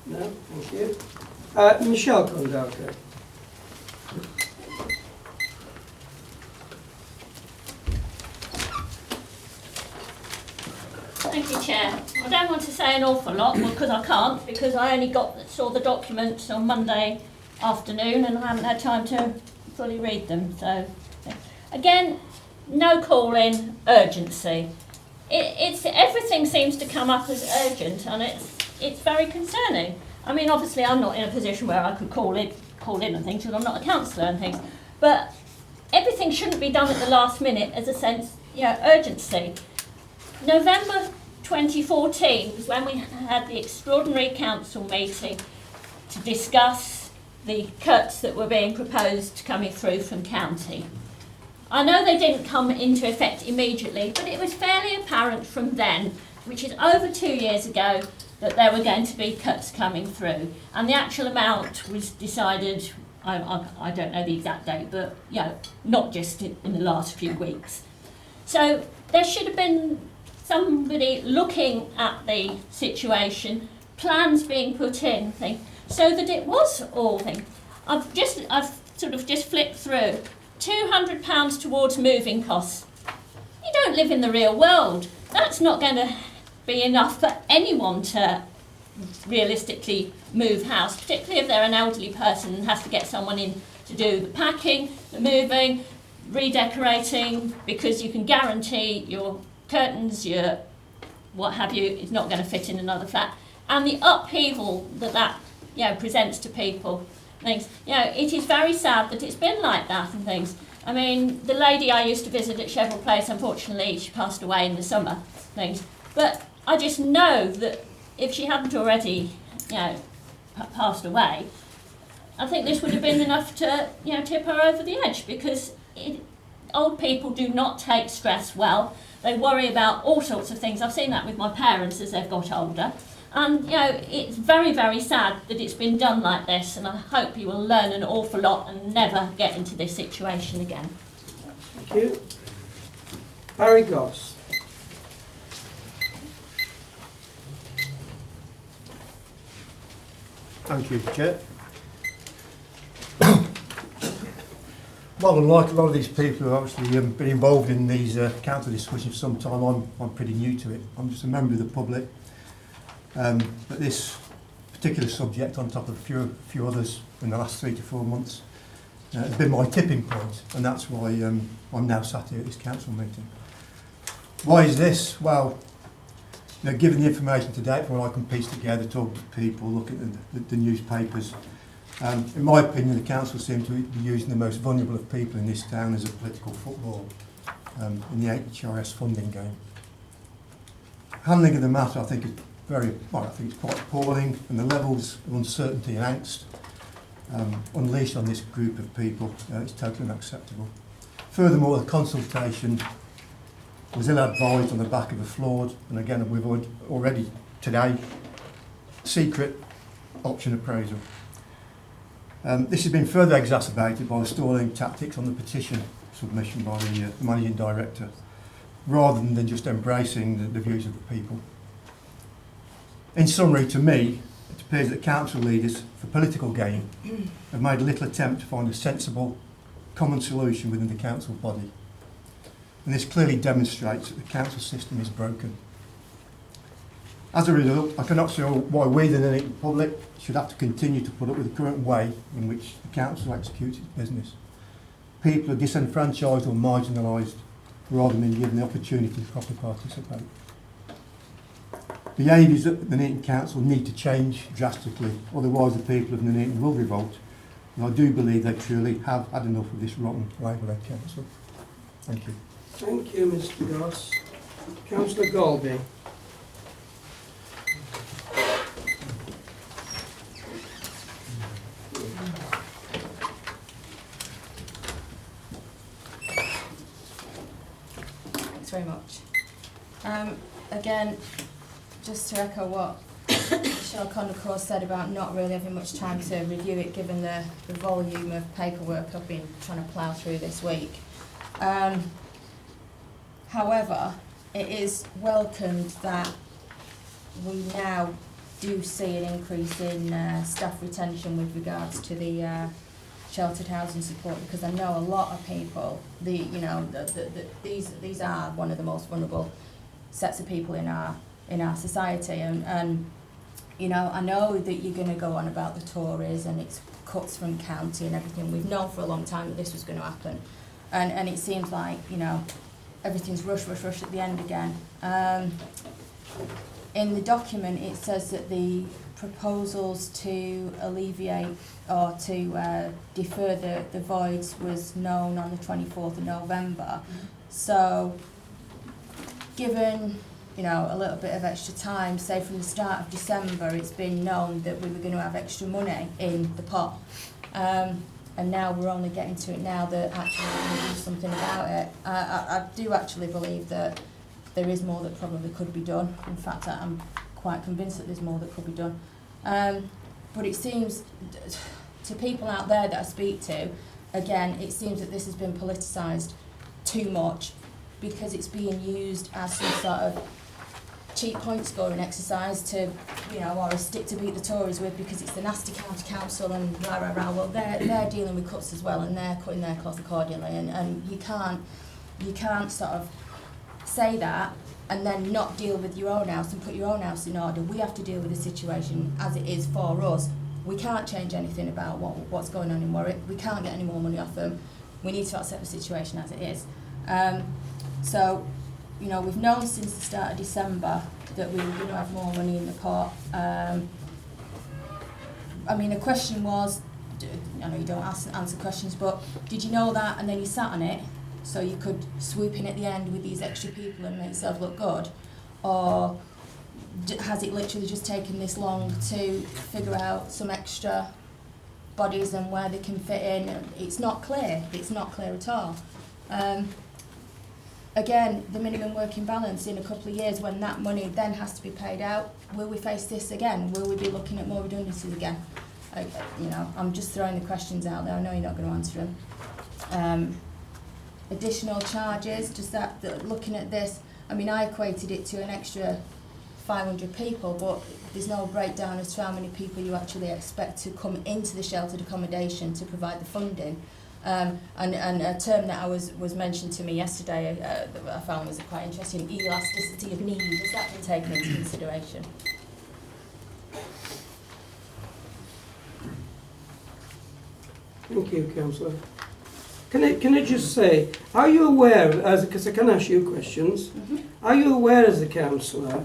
No, thank you. Michelle Kondalka. Thank you, Chair. I don't want to say an awful lot because I can't, because I only saw the documents on Monday afternoon and I haven't had time to fully read them. So, again, no call-in, urgency. Everything seems to come up as urgent, and it's very concerning. I mean, obviously, I'm not in a position where I could call in and things, because I'm not a councillor and things. But everything shouldn't be done at the last minute as a sense, urgency. November 2014 was when we had the extraordinary council meeting to discuss the cuts that were being proposed coming through from county. I know they didn't come into effect immediately, but it was fairly apparent from then, which is over 2 years ago, that there were going to be cuts coming through. And the actual amount was decided, I don't know the exact date, but not just in the last few weeks. So there should have been somebody looking at the situation, plans being put in, so that it was all thing. I've sort of just flipped through. £200 towards moving costs. You don't live in the real world. That's not going to be enough for anyone to realistically move house, particularly if they're an elderly person and has to get someone in to do the packing, the moving, redecorating, because you can guarantee your curtains, your what have you, is not going to fit in another flat. And the upheaval that presents to people. Things. It is very sad that it's been like that and things. I mean, the lady I used to visit at Cheverel Place, unfortunately, she passed away in the summer. Things. But I just know that if she hadn't already, passed away, I think this would have been enough to, tip her over the edge, because old people do not take stress well. They worry about all sorts of things. I've seen that with my parents as they've got older. And, it's very, very sad that it's been done like this, and I hope you will learn an awful lot and never get into this situation again. Thank you. Barry Goss. Thank you, Chair. Well, unlike a lot of these people who have obviously been involved in these council discussions for some time, I'm pretty new to it. I'm just a member of the public. But this particular subject, on top of a few others in the last 3 to 4 months, has been my tipping point, and that's why I'm now sat here at this council meeting. Why is this? Well, given the information to date from what I can piece together, talking to people, looking at the newspapers, in my opinion, the council seems to be using the most vulnerable of people in this town as a political football in the HRS funding game. Handling of the matter, I think, is I think it's quite appalling, and the levels of uncertainty and angst unleashed on this group of people is totally unacceptable. Furthermore, the consultation was ill-advised on the back of a flawed, and again we've already today, secret option appraisal. This has been further exacerbated by the stalling tactics on the petition submission by the Managing Director, rather than just embracing the views of the people. In summary, to me, it appears that council leaders, for political gain, have made little attempt to find a sensible, common solution within the council body. And this clearly demonstrates that the council system is broken. As a result, I cannot see why we, the public, should have to continue to put up with the current way in which the council executes its business. People are disenfranchised or marginalised rather than given the opportunity to properly participate. Behaviours at the Nuneaton Council need to change drastically, otherwise the people of Nuneaton will revolt, and I do believe they truly have had enough of this rotten Labour-led council. Thank you. Thank you, Mr Goss. Councillor Golby. Thanks very much. Again, just to echo what Michelle Condacourt said about not really having much time to review it given the volume of paperwork I've been trying to plough through this week. However, it is welcomed that we now do see an increase in staff retention with regards to the sheltered housing support, because I know a lot of people, these are one of the most vulnerable sets of people in our society, and you know, I know that you're going to go on about the Tories and it's cuts from county and everything. We've known for a long time that this was going to happen, and it seems like, you know, everything's rush at the end again. In the document it says that the proposals to alleviate or to defer the voids was known on the 24th of November. So given, you know, a little bit of extra time, say from the start of December, it's been known that we were going to have extra money in the pot. And now we're only getting to it now that actually we're going to do something about it. I do actually believe that there is more that probably could be done. In fact, I'm quite convinced that there's more that could be done. But it seems, to people out there that I speak to, again, it seems that this has been politicised too much, because it's being used as some sort of cheap point scoring exercise to, you know, or a stick to beat the Tories with, because it's the nasty county council and rah rah rah. Well, they're dealing with cuts as well, and they're cutting their cloth accordingly, and you can't sort of say that and then not deal with your own house and put your own house in order. We have to deal with the situation as it is for us. We can't change anything about what's going on in Warwick. We can't get any more money off them. We need to accept the situation as it is. So, you know, we've known since the start of December that we were going to have more money in the pot. I mean, the question was, I know you don't answer questions, but did you know that and then you sat on it so you could swoop in at the end with these extra people and make yourself look good? Or has it literally just taken this long to figure out some extra bodies and where they can fit in? It's not clear. It's not clear at all. Again, the minimum working balance in a couple of years, when that money then has to be paid out, will we face this again? Will we be looking at more redundancies again? You know, I'm just throwing the questions out there. I know you're not going to answer them. Additional charges, just that looking at this, I mean, I equated it to an extra 500 people, but there's no breakdown as to how many people you actually expect to come into the sheltered accommodation to provide the funding. And a term that was mentioned to me yesterday that I found was quite interesting, elasticity of need. Has that been taken into consideration? Thank you, Councillor. Can I just say, are you aware, because I can ask you questions, are you aware as a councillor,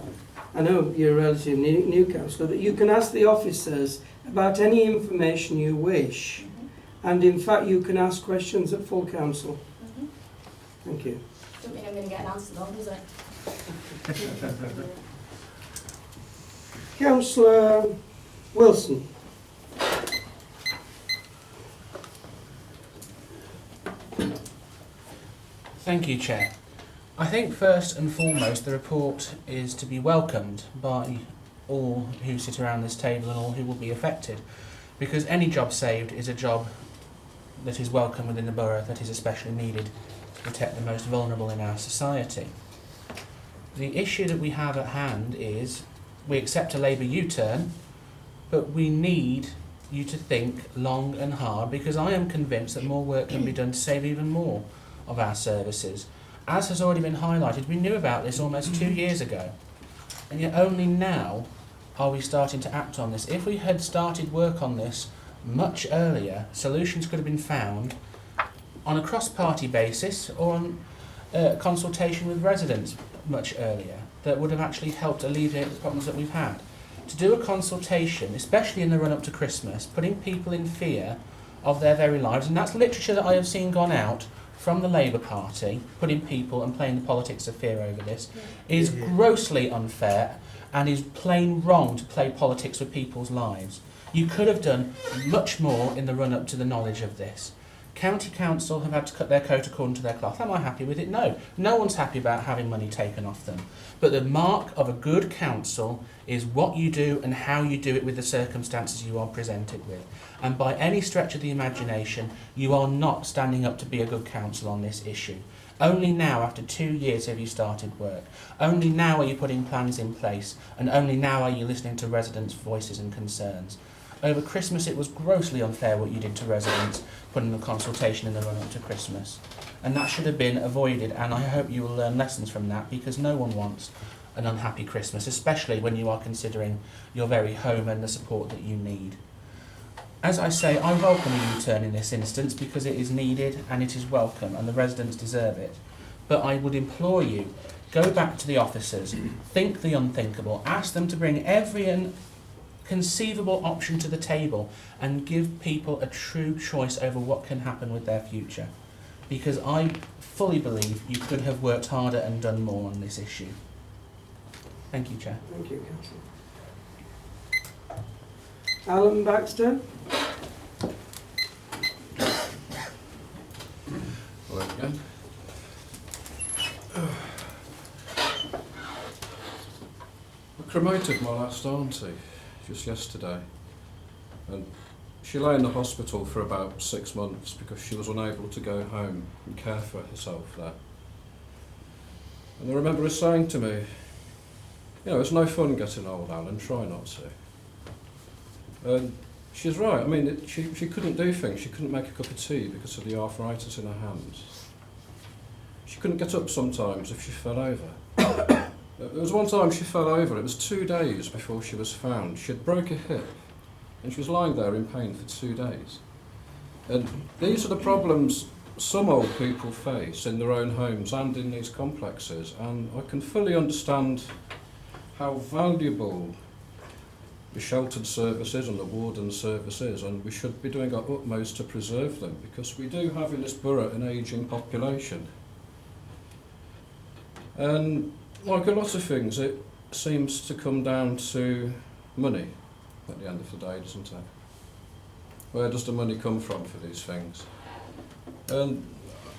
I know you're a relatively new councillor, that you can ask the officers about any information you wish, and in fact you can ask questions at full council? Thank you. Don't mean I'm going to get an answer though, does it? Councillor Wilson. Thank you, Chair. I think first and foremost the report is to be welcomed by all who sit around this table and all who will be affected, because any job saved is a job that is welcome within the borough, that is especially needed to protect the most vulnerable in our society. The issue that we have at hand is we accept a Labour U-turn, but we need you to think long and hard, because I am convinced that more work can be done to save even more of our services. As has already been highlighted, we knew about this almost 2 years ago, and yet only now are we starting to act on this. If we had started work on this much earlier, solutions could have been found on a cross-party basis or on consultation with residents much earlier that would have actually helped alleviate the problems that we've had. To do a consultation, especially in the run-up to Christmas, putting people in fear of their very lives, and that's literature that I have seen gone out from the Labour Party, putting people and playing the politics of fear over this, is grossly unfair and is plain wrong to play politics with people's lives. You could have done much more in the run-up to the knowledge of this. County Council have had to cut their coat according to their cloth. Am I happy with it? No. No one's happy about having money taken off them. But the mark of a good council is what you do and how you do it with the circumstances you are presented with. And by any stretch of the imagination, you are not standing up to be a good council on this issue. Only now, after 2 years, have you started work. Only now are you putting plans in place. And only now are you listening to residents' voices and concerns. Over Christmas, it was grossly unfair what you did to residents, putting the consultation in the run-up to Christmas. And that should have been avoided, and I hope you will learn lessons from that, because no one wants an unhappy Christmas, especially when you are considering your very home and the support that you need. As I say, I welcome a U-turn in this instance, because it is needed and it is welcome, and the residents deserve it. But I would implore you, go back to the officers, think the unthinkable, ask them to bring every conceivable option to the table and give people a true choice over what can happen with their future. Because I fully believe you could have worked harder and done more on this issue. Thank you, Chair. Thank you, Councillor. Alan Baxter. Hello again. I cremated my last auntie just yesterday, and she lay in the hospital for about 6 months because she was unable to go home and care for herself there. And I remember her saying to me, you know, it's no fun getting old, Alan, try not to. And she's right. I mean, she couldn't do things. She couldn't make a cup of tea because of the arthritis in her hands. She couldn't get up sometimes if she fell over. There was one time she fell over. It was 2 days before she was found. She had broke her hip, and she was lying there in pain for 2 days. And these are the problems some old people face in their own homes and in these complexes. And I can fully understand how valuable the sheltered services and the warden services, and we should be doing our utmost to preserve them, because we do have in this borough an ageing population. And like a lot of things, it seems to come down to money at the end of the day, doesn't it? Where does the money come from for these things? And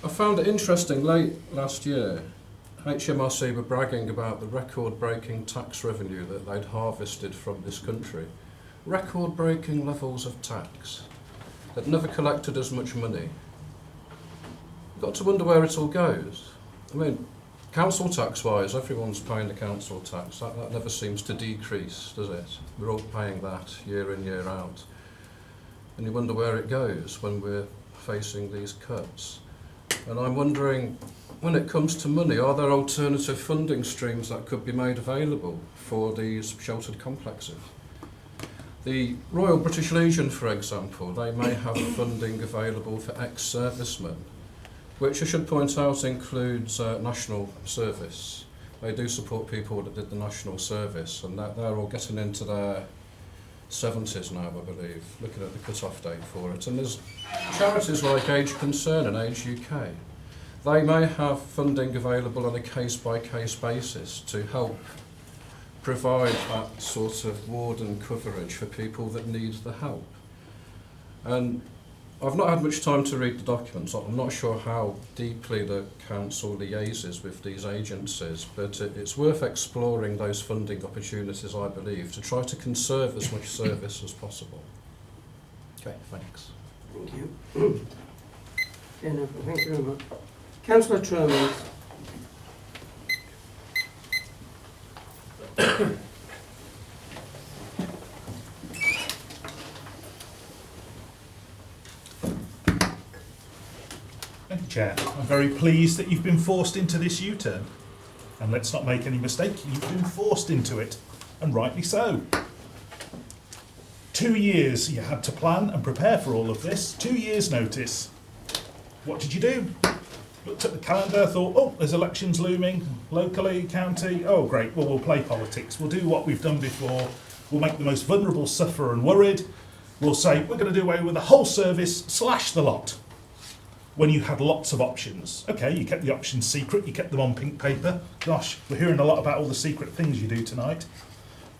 I found it interesting, late last year, HMRC were bragging about the record-breaking tax revenue that they'd harvested from this country. Record-breaking levels of tax. They'd never collected as much money. You've got to wonder where it all goes. I mean, council tax-wise, everyone's paying the council tax. That never seems to decrease, does it? We're all paying that year in, year out. And you wonder where it goes when we're facing these cuts. And I'm wondering, when it comes to money, are there alternative funding streams that could be made available for these sheltered complexes? The Royal British Legion, for example, they may have funding available for ex-servicemen, which I should point out includes national service. They do support people that did the national service, and they're all getting into their 70s now, I believe, looking at the cut-off date for it. And there's charities like Age Concern and Age UK. They may have funding available on a case-by-case basis to help provide that sort of ward and coverage for people that need the help. And I've not had much time to read the documents. I'm not sure how deeply the council liaises with these agencies, but it's worth exploring those funding opportunities, I believe, to try to conserve as much service as possible. Okay, thanks. Thank you. Yeah, no, thank you very much. Councillor Tremors. Thank you, Chair. I'm very pleased that you've been forced into this U-turn. And let's not make any mistake, you've been forced into it, and rightly so. 2 years you had to plan and prepare for all of this. 2 years' notice. What did you do? Looked at the calendar, thought, oh, there's elections looming, locally, county. Oh, great, well, we'll play politics. We'll do what we've done before. We'll make the most vulnerable suffer and worried. We'll say, we're going to do away with the whole service, slash the lot. when you had lots of options. Okay, you kept the options secret, you kept them on pink paper. Gosh, we're hearing a lot about all the secret things you do tonight.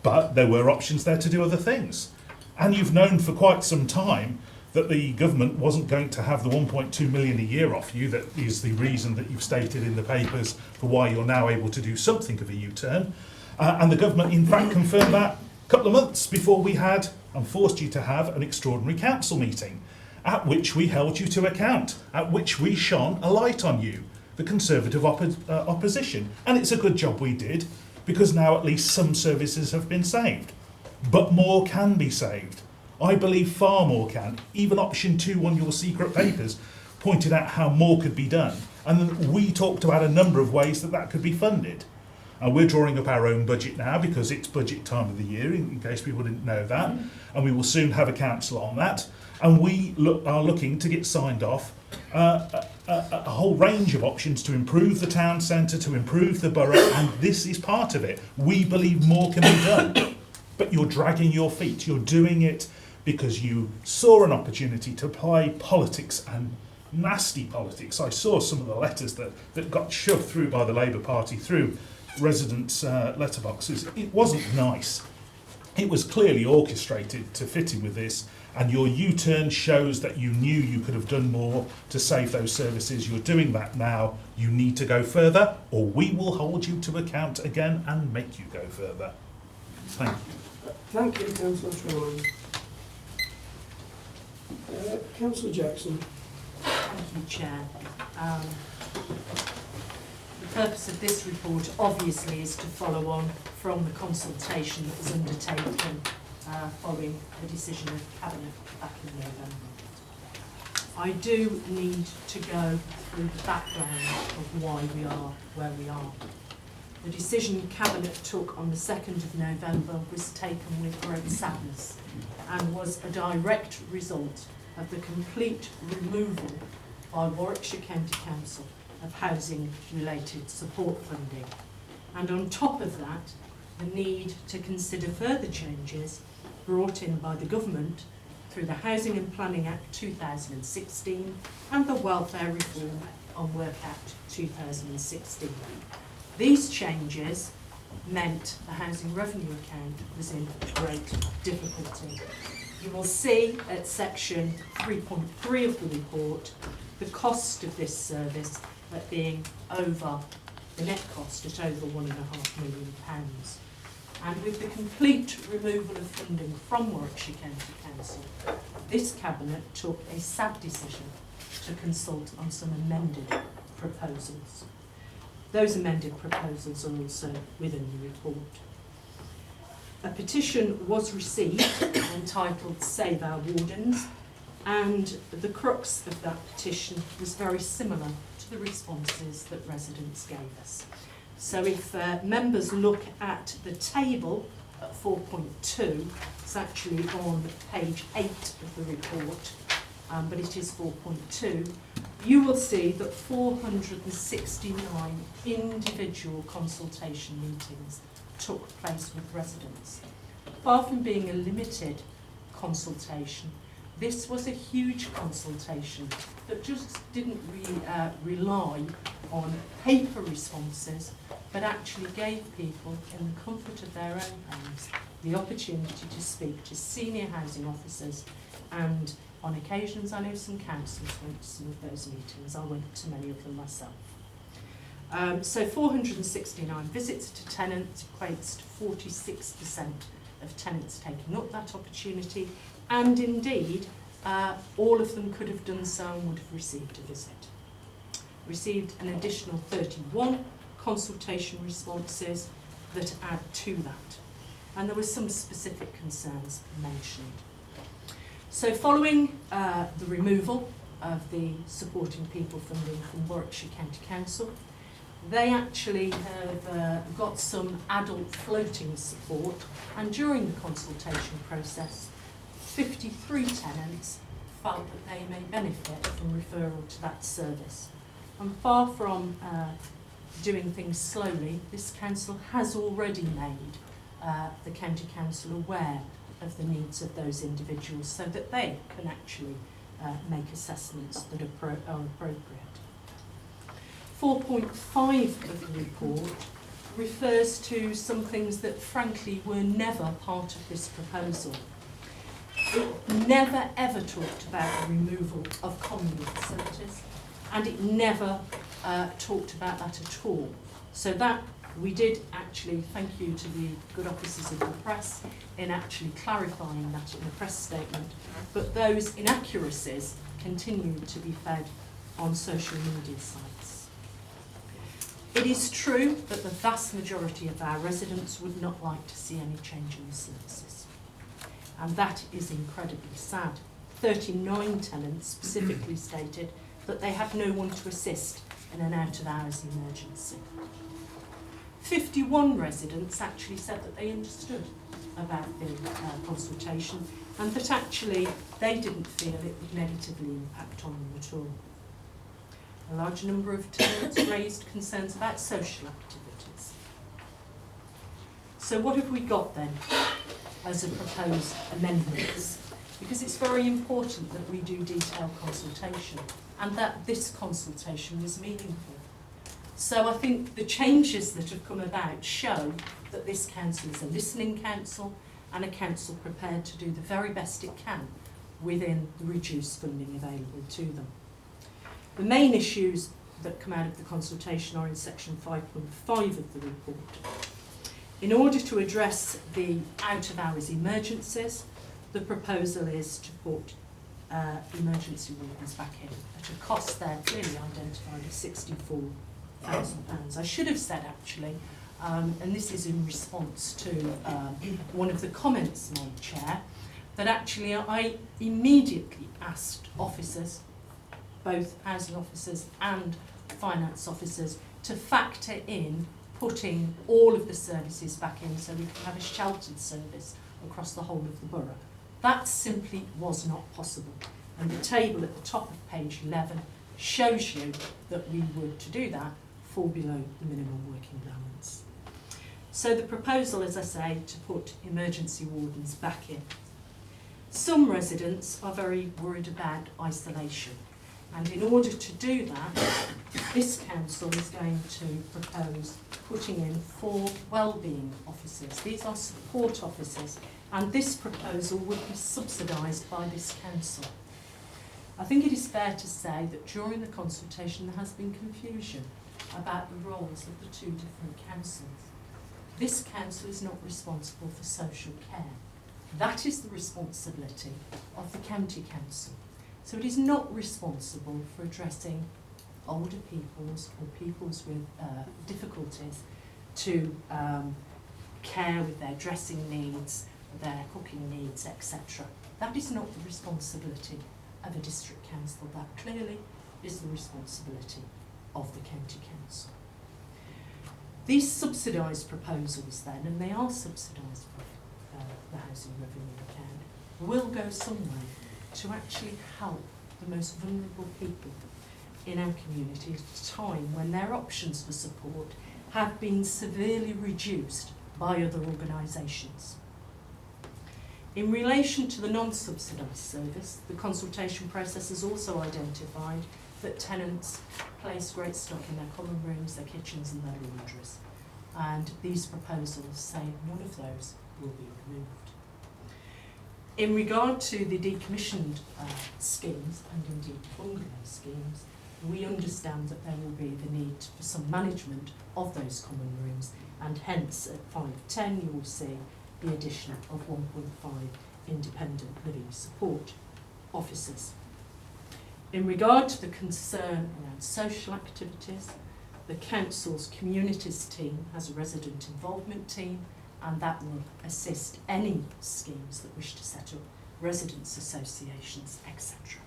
But there were options there to do other things. And you've known for quite some time that the government wasn't going to have the 1.2 million a year off you. That is the reason that you've stated in the papers for why you're now able to do something of a U-turn. And the government in fact confirmed that a couple of months before we had and forced you to have an extraordinary council meeting, at which we held you to account, at which we shone a light on you, the Conservative opposition. And it's a good job we did, because now at least some services have been saved. But more can be saved. I believe far more can. Even option 2 on your secret papers pointed out how more could be done. And then we talked about a number of ways that that could be funded. And we're drawing up our own budget now because it's budget time of the year, in case people didn't know that. And we will soon have a council on that. And we are looking to get signed off a whole range of options to improve the town centre, to improve the borough, and this is part of it. We believe more can be done. But you're dragging your feet. You're doing it because you saw an opportunity to play politics, and nasty politics. I saw some of the letters that got shoved through by the Labour Party through residents' letterboxes. It wasn't nice. It was clearly orchestrated to fit in with this, and your U-turn shows that you knew you could have done more to save those services. You're doing that now. You need to go further, or we will hold you to account again and make you go further. Thank you. Thank you, Councillor Troy. Councillor Jackson. Thank you, Chair. The purpose of this report obviously is to follow on from the consultation that was undertaken following the decision of Cabinet back in November. I do need to go through the background of why we are where we are. The decision Cabinet took on the 2nd of November was taken with great sadness and was a direct result of the complete removal by Warwickshire County Council of housing-related support funding. And on top of that, the need to consider further changes brought in by the government through the Housing and Planning Act 2016 and the Welfare Reform on Work Act 2016. These changes meant the housing revenue account was in great difficulty. You will see at section 3.3 of the report the cost of this service at being over the net cost at over £1.5 million. And with the complete removal of funding from Warwickshire County Council, this Cabinet took a sad decision to consult on some amended proposals. Those amended proposals are also within the report. A petition was received entitled Save Our Wardens, and the crux of that petition was very similar to the responses that residents gave us. So if members look at the table at 4.2, it's actually on page 8 of the report, but it is 4.2, you will see that 469 individual consultation meetings took place with residents. Far from being a limited consultation, this was a huge consultation that just didn't rely on paper responses, but actually gave people, in the comfort of their own homes, the opportunity to speak to senior housing officers, and on occasions I know some councillors went to some of those meetings. I went to many of them myself. So 469 visits to tenants equates to 46% of tenants taking up that opportunity, and indeed all of them could have done so and would have received a visit. Received an additional 31 consultation responses that add to that, and there were some specific concerns mentioned. So following the removal of the Supporting People funding from Warwickshire County Council, they actually have got some adult floating support, and during the consultation process 53 tenants felt that they may benefit from referral to that service. And far from doing things slowly, this council has already made the county council aware of the needs of those individuals so that they can actually make assessments that are appropriate. 4.5 of the report refers to some things that frankly were never part of this proposal. It never ever talked about the removal of communal facilities, and it never talked about that at all. So that we did actually, thank you to the good officers of the press in actually clarifying that in the press statement, but those inaccuracies continued to be fed on social media sites. It is true that the vast majority of our residents would not like to see any change in the services, and that is incredibly sad. 39 tenants specifically stated that they had no one to assist in an out-of-hours emergency. 51 residents actually said that they understood about the consultation and that actually they didn't feel it would negatively impact on them at all. A large number of tenants raised concerns about social activities. So what have we got then as a proposed amendments? Because it's very important that we do detailed consultation and that this consultation was meaningful. So I think the changes that have come about show that this council is a listening council and a council prepared to do the very best it can within the reduced funding available to them. The main issues that come out of the consultation are in section 5.5 of the report. In order to address the out-of-hours emergencies, the proposal is to put emergency wardens back in at a cost there clearly identified as £64,000. I should have said actually, and this is in response to one of the comments made, Chair, that actually I immediately asked officers, both housing officers and finance officers, to factor in putting all of the services back in so we can have a sheltered service across the whole of the borough. That simply was not possible. And the table at the top of page 11 shows you that we would, to do that, fall below the minimum working allowance. So the proposal, as I say, to put emergency wardens back in. Some residents are very worried about isolation. And in order to do that, this council is going to propose putting in 4 wellbeing officers. These are support officers, and this proposal would be subsidised by this council. I think it is fair to say that during the consultation there has been confusion about the roles of the 2 different councils. This council is not responsible for social care. That is the responsibility of the county council. So it is not responsible for addressing older peoples or peoples with difficulties to care with their dressing needs, their cooking needs, etc. That is not the responsibility of a district council. That clearly is the responsibility of the county council. These subsidised proposals then, and they are subsidised by the Housing Revenue Account, will go some way to actually help the most vulnerable people in our community at a time when their options for support have been severely reduced by other organisations. In relation to the non-subsidised service, the consultation process has also identified that tenants place great stock in their common rooms, their kitchens and their laundries. And these proposals say none of those will be removed. In regard to the decommissioned schemes and indeed bungalow schemes, we understand that there will be the need for some management of those common rooms, and hence at 5.10 you will see the addition of 1.5 independent living support officers. In regard to the concern around social activities, the council's communities team has a resident involvement team, and that will assist any schemes that wish to set up residents associations, etc.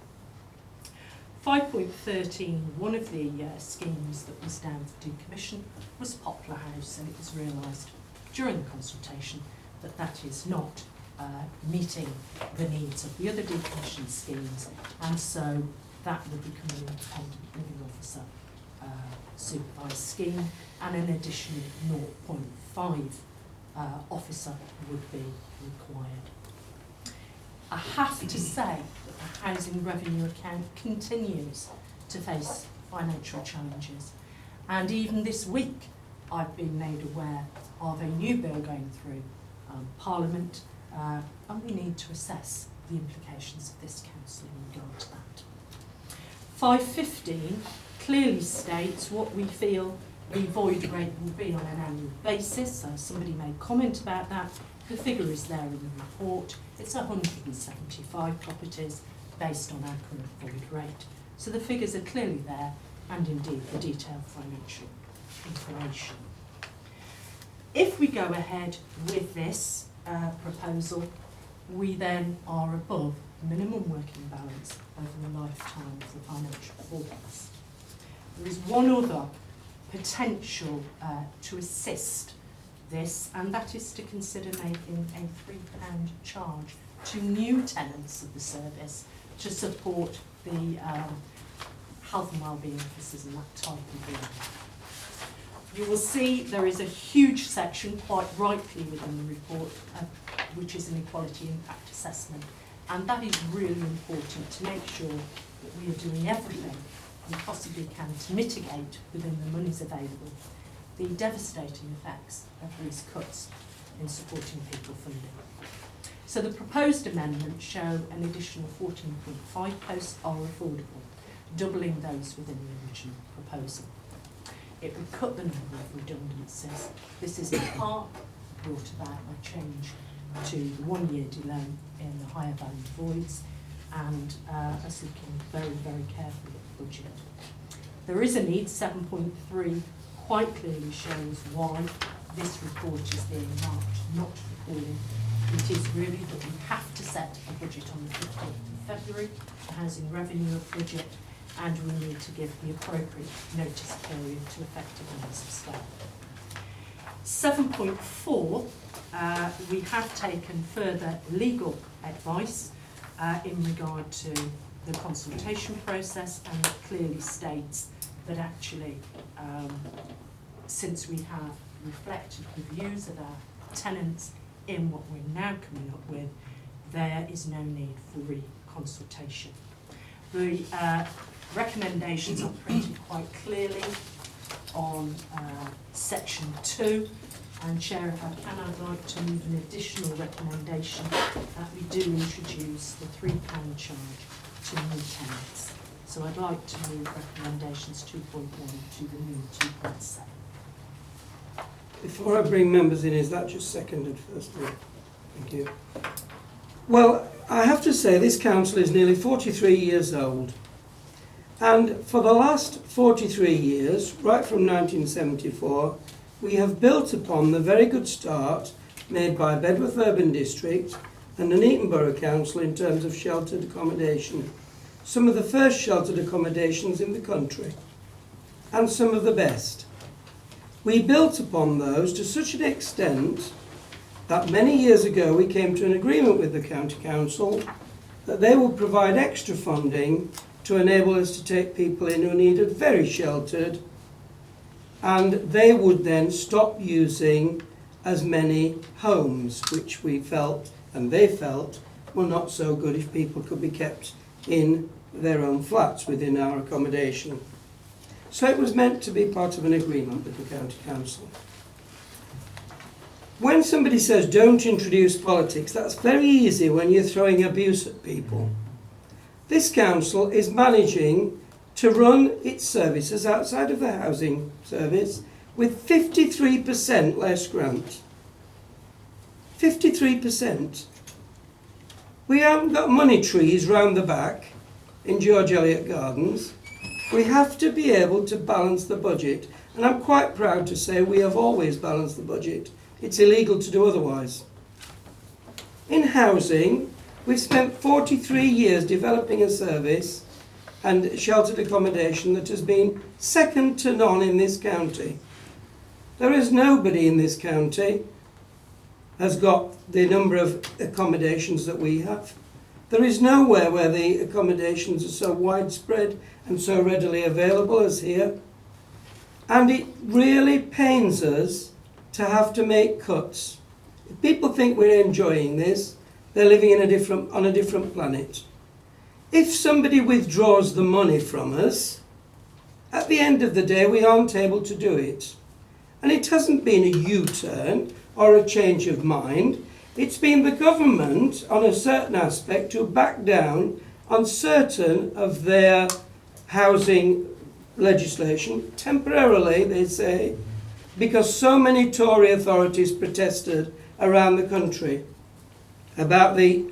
5.13, one of the schemes that was down for decommission was Poplar House, and it was realised during the consultation that that is not meeting the needs of the other decommissioned schemes, and so that would become an independent living officer supervised scheme, and an additional 0.5 officer would be required. I have to say that the housing revenue account continues to face financial challenges. And even this week, I've been made aware of a new bill going through Parliament, and we need to assess the implications of this council in regard to that. 515 clearly states what we feel the void rate will be on an annual basis. Somebody made comment about that. The figure is there in the report. It's 175 properties based on our current void rate. So the figures are clearly there, and indeed the detailed financial information. If we go ahead with this proposal, we then are above minimum working balance over the lifetime of the financial forecast. There is one other potential to assist this, and that is to consider making a £3 charge to new tenants of the service to support the health and wellbeing officers and that type of thing. You will see there is a huge section, quite rightly within the report, which is an equality impact assessment, and that is really important to make sure that we are doing everything we possibly can to mitigate, within the monies available, the devastating effects of these cuts in supporting people funding. So the proposed amendments show an additional 14.5 posts are affordable, doubling those within the original proposal. It would cut the number of redundancies. This is in part brought about by change to the one-year delay in the higher value voids, and us looking very, very carefully at the budget. There is a need. 7.3 quite clearly shows why this report is being marked not falling. It is really that we have to set a budget on the 15th of February, the housing revenue budget, and we need to give the appropriate notice period to effective members of staff. 7.4, we have taken further legal advice in regard to the consultation process, and it clearly states that actually, since we have reflected the views of our tenants in what we're now coming up with, there is no need for re-consultation. The recommendations are printed quite clearly on section 2, and Chair, if I can, I'd like to move an additional recommendation that we do introduce the £3 charge to new tenants. So I'd like to move recommendations 2.1 to the new 2.7. Before I bring members in, is that just seconded first of all? Thank you. Well, I have to say this council is nearly 43 years old. And for the last 43 years, right from 1974, we have built upon the very good start made by Bedworth Urban District and the Nuneaton Borough Council in terms of sheltered accommodation. Some of the first sheltered accommodations in the country, and some of the best. We built upon those to such an extent that many years ago we came to an agreement with the County Council that they would provide extra funding to enable us to take people in who needed very sheltered, and they would then stop using as many homes, which we felt, and they felt, were not so good if people could be kept in their own flats within our accommodation. So it was meant to be part of an agreement with the County Council. When somebody says don't introduce politics, that's very easy when you're throwing abuse at people. This council is managing to run its services outside of the housing service with 53% less grant. 53%. We haven't got money trees round the back in George Eliot Gardens. We have to be able to balance the budget, and I'm quite proud to say we have always balanced the budget. It's illegal to do otherwise. In housing, we've spent 43 years developing a service and sheltered accommodation that has been second to none in this county. There is nobody in this county has got the number of accommodations that we have. There is nowhere where the accommodations are so widespread and so readily available as here. And it really pains us to have to make cuts. If people think we're enjoying this, They're living on a different planet. If somebody withdraws the money from us, at the end of the day we aren't able to do it. And it hasn't been a U-turn or a change of mind. It's been the government on a certain aspect to back down on certain of their housing legislation, temporarily they say, because so many Tory authorities protested around the country about the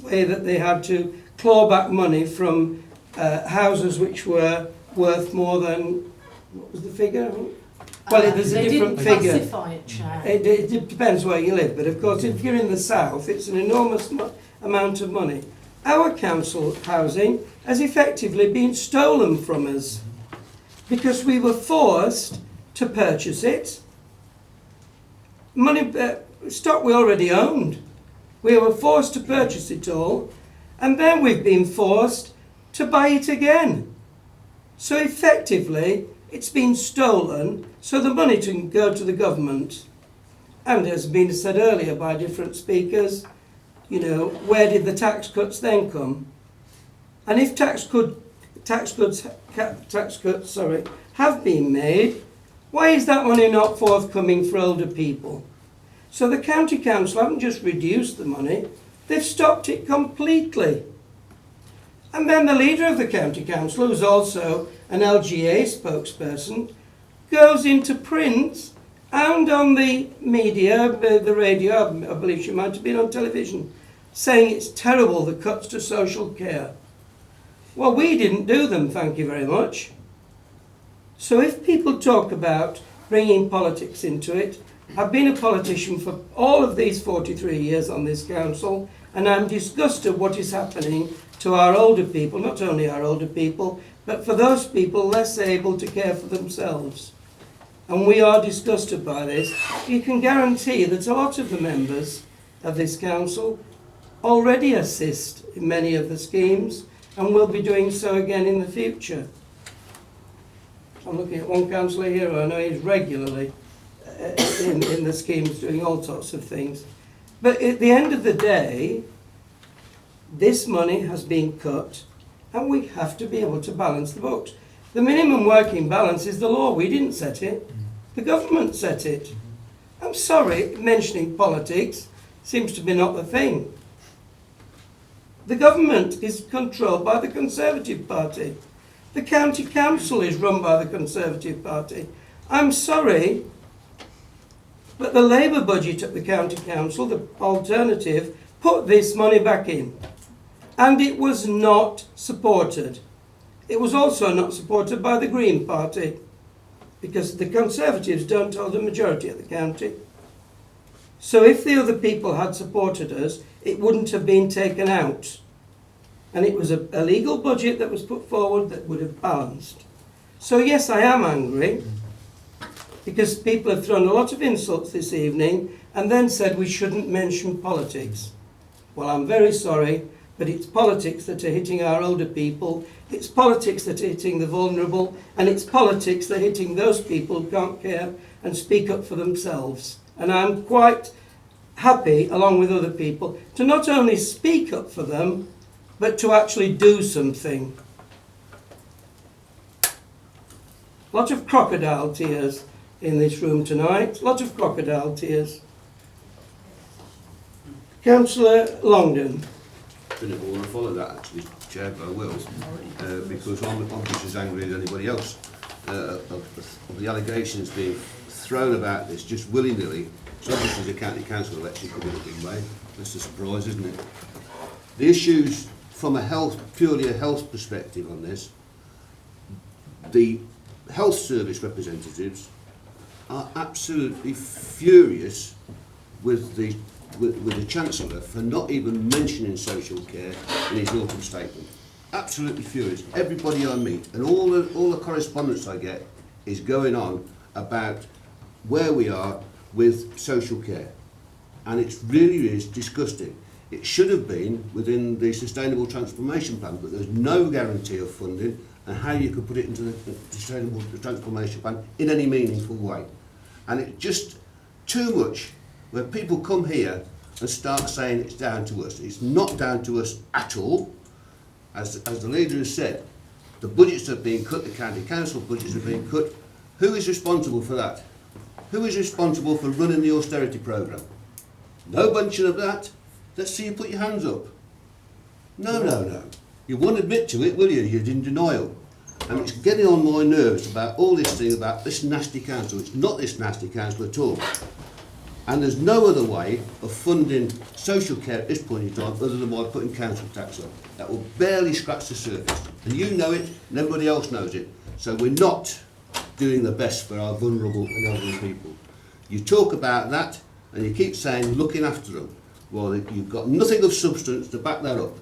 way that they had to claw back money from houses which were worth more than, what was the figure? Well, there's a different figure. They didn't classify it, Chair. It depends where you live, but of course if you're in the south it's an enormous amount of money. Our council housing has effectively been stolen from us because we were forced to purchase it. Money, stock we already owned. We were forced to purchase it all, and then we've been forced to buy it again. So effectively, it's been stolen, so the money can go to the government. And as has been said earlier by different speakers, you know, where did the tax cuts then come? And if tax cuts have been made, why is that money not forthcoming for older people? So the county council haven't just reduced the money, they've stopped it completely. And then the leader of the county council, who's also an LGA spokesperson, goes into print and on the media, the radio, I believe she might have been on television, saying it's terrible, the cuts to social care. Well, we didn't do them, thank you very much. So if people talk about bringing politics into it, I've been a politician for all of these 43 years on this council, and I'm disgusted what is happening to our older people, not only our older people, but for those people less able to care for themselves. And we are disgusted by this. You can guarantee that a lot of the members of this council already assist in many of the schemes and will be doing so again in the future. I'm looking at one councillor here who I know is regularly in the schemes doing all sorts of things. But at the end of the day, this money has been cut and we have to be able to balance the books. The minimum working balance is the law. We didn't set it. The government set it. I'm sorry, mentioning politics seems to be not the thing. The government is controlled by the Conservative Party. The county council is run by the Conservative Party. I'm sorry, but the Labour budget at the county council, the alternative, put this money back in. And it was not supported. It was also not supported by the Green Party, because the Conservatives don't hold a majority at the county. So if the other people had supported us, it wouldn't have been taken out. And it was a legal budget that was put forward that would have balanced. So yes, I am angry, because people have thrown a lot of insults this evening and then said we shouldn't mention politics. Well, I'm very sorry, but it's politics that are hitting our older people, it's politics that are hitting the vulnerable, and it's politics that are hitting those people who can't care and speak up for themselves. And I'm quite happy, along with other people, to not only speak up for them, but to actually do something. A lot of crocodile tears in this room tonight, a lot of crocodile tears. Councillor Longden. I don't want to follow that actually, Chair, but I will, because I'm just as angry as anybody else of the allegations being thrown about this just willy-nilly. It's obviously the county council election coming up in May. That's a surprise, isn't it? The issues from purely a health perspective on this, the health service representatives are absolutely furious with the Chancellor for not even mentioning social care in his autumn statement. Absolutely furious. Everybody I meet and all the correspondence I get is going on about where we are with social care, and it really is disgusting. It should have been within the Sustainable Transformation Plan, but there's no guarantee of funding and how you could put it into the Sustainable Transformation Plan in any meaningful way. And it's just too much where people come here and start saying it's down to us. It's not down to us at all. As the leader has said, the budgets are being cut, the county council budgets are being cut. Who is responsible for that? Who is responsible for running the austerity programme? No mention of that. Let's see you put your hands up. No. You won't admit to it, will you? You're in denial. And it's getting on my nerves about all this thing about this nasty council. It's not this nasty council at all. And there's no other way of funding social care at this point in time other than by putting council tax on. That will barely scratch the surface. And you know it, and everybody else knows it. So we're not doing the best for our vulnerable and elderly people. You talk about that, and you keep saying looking after them. Well, you've got nothing of substance to back that up.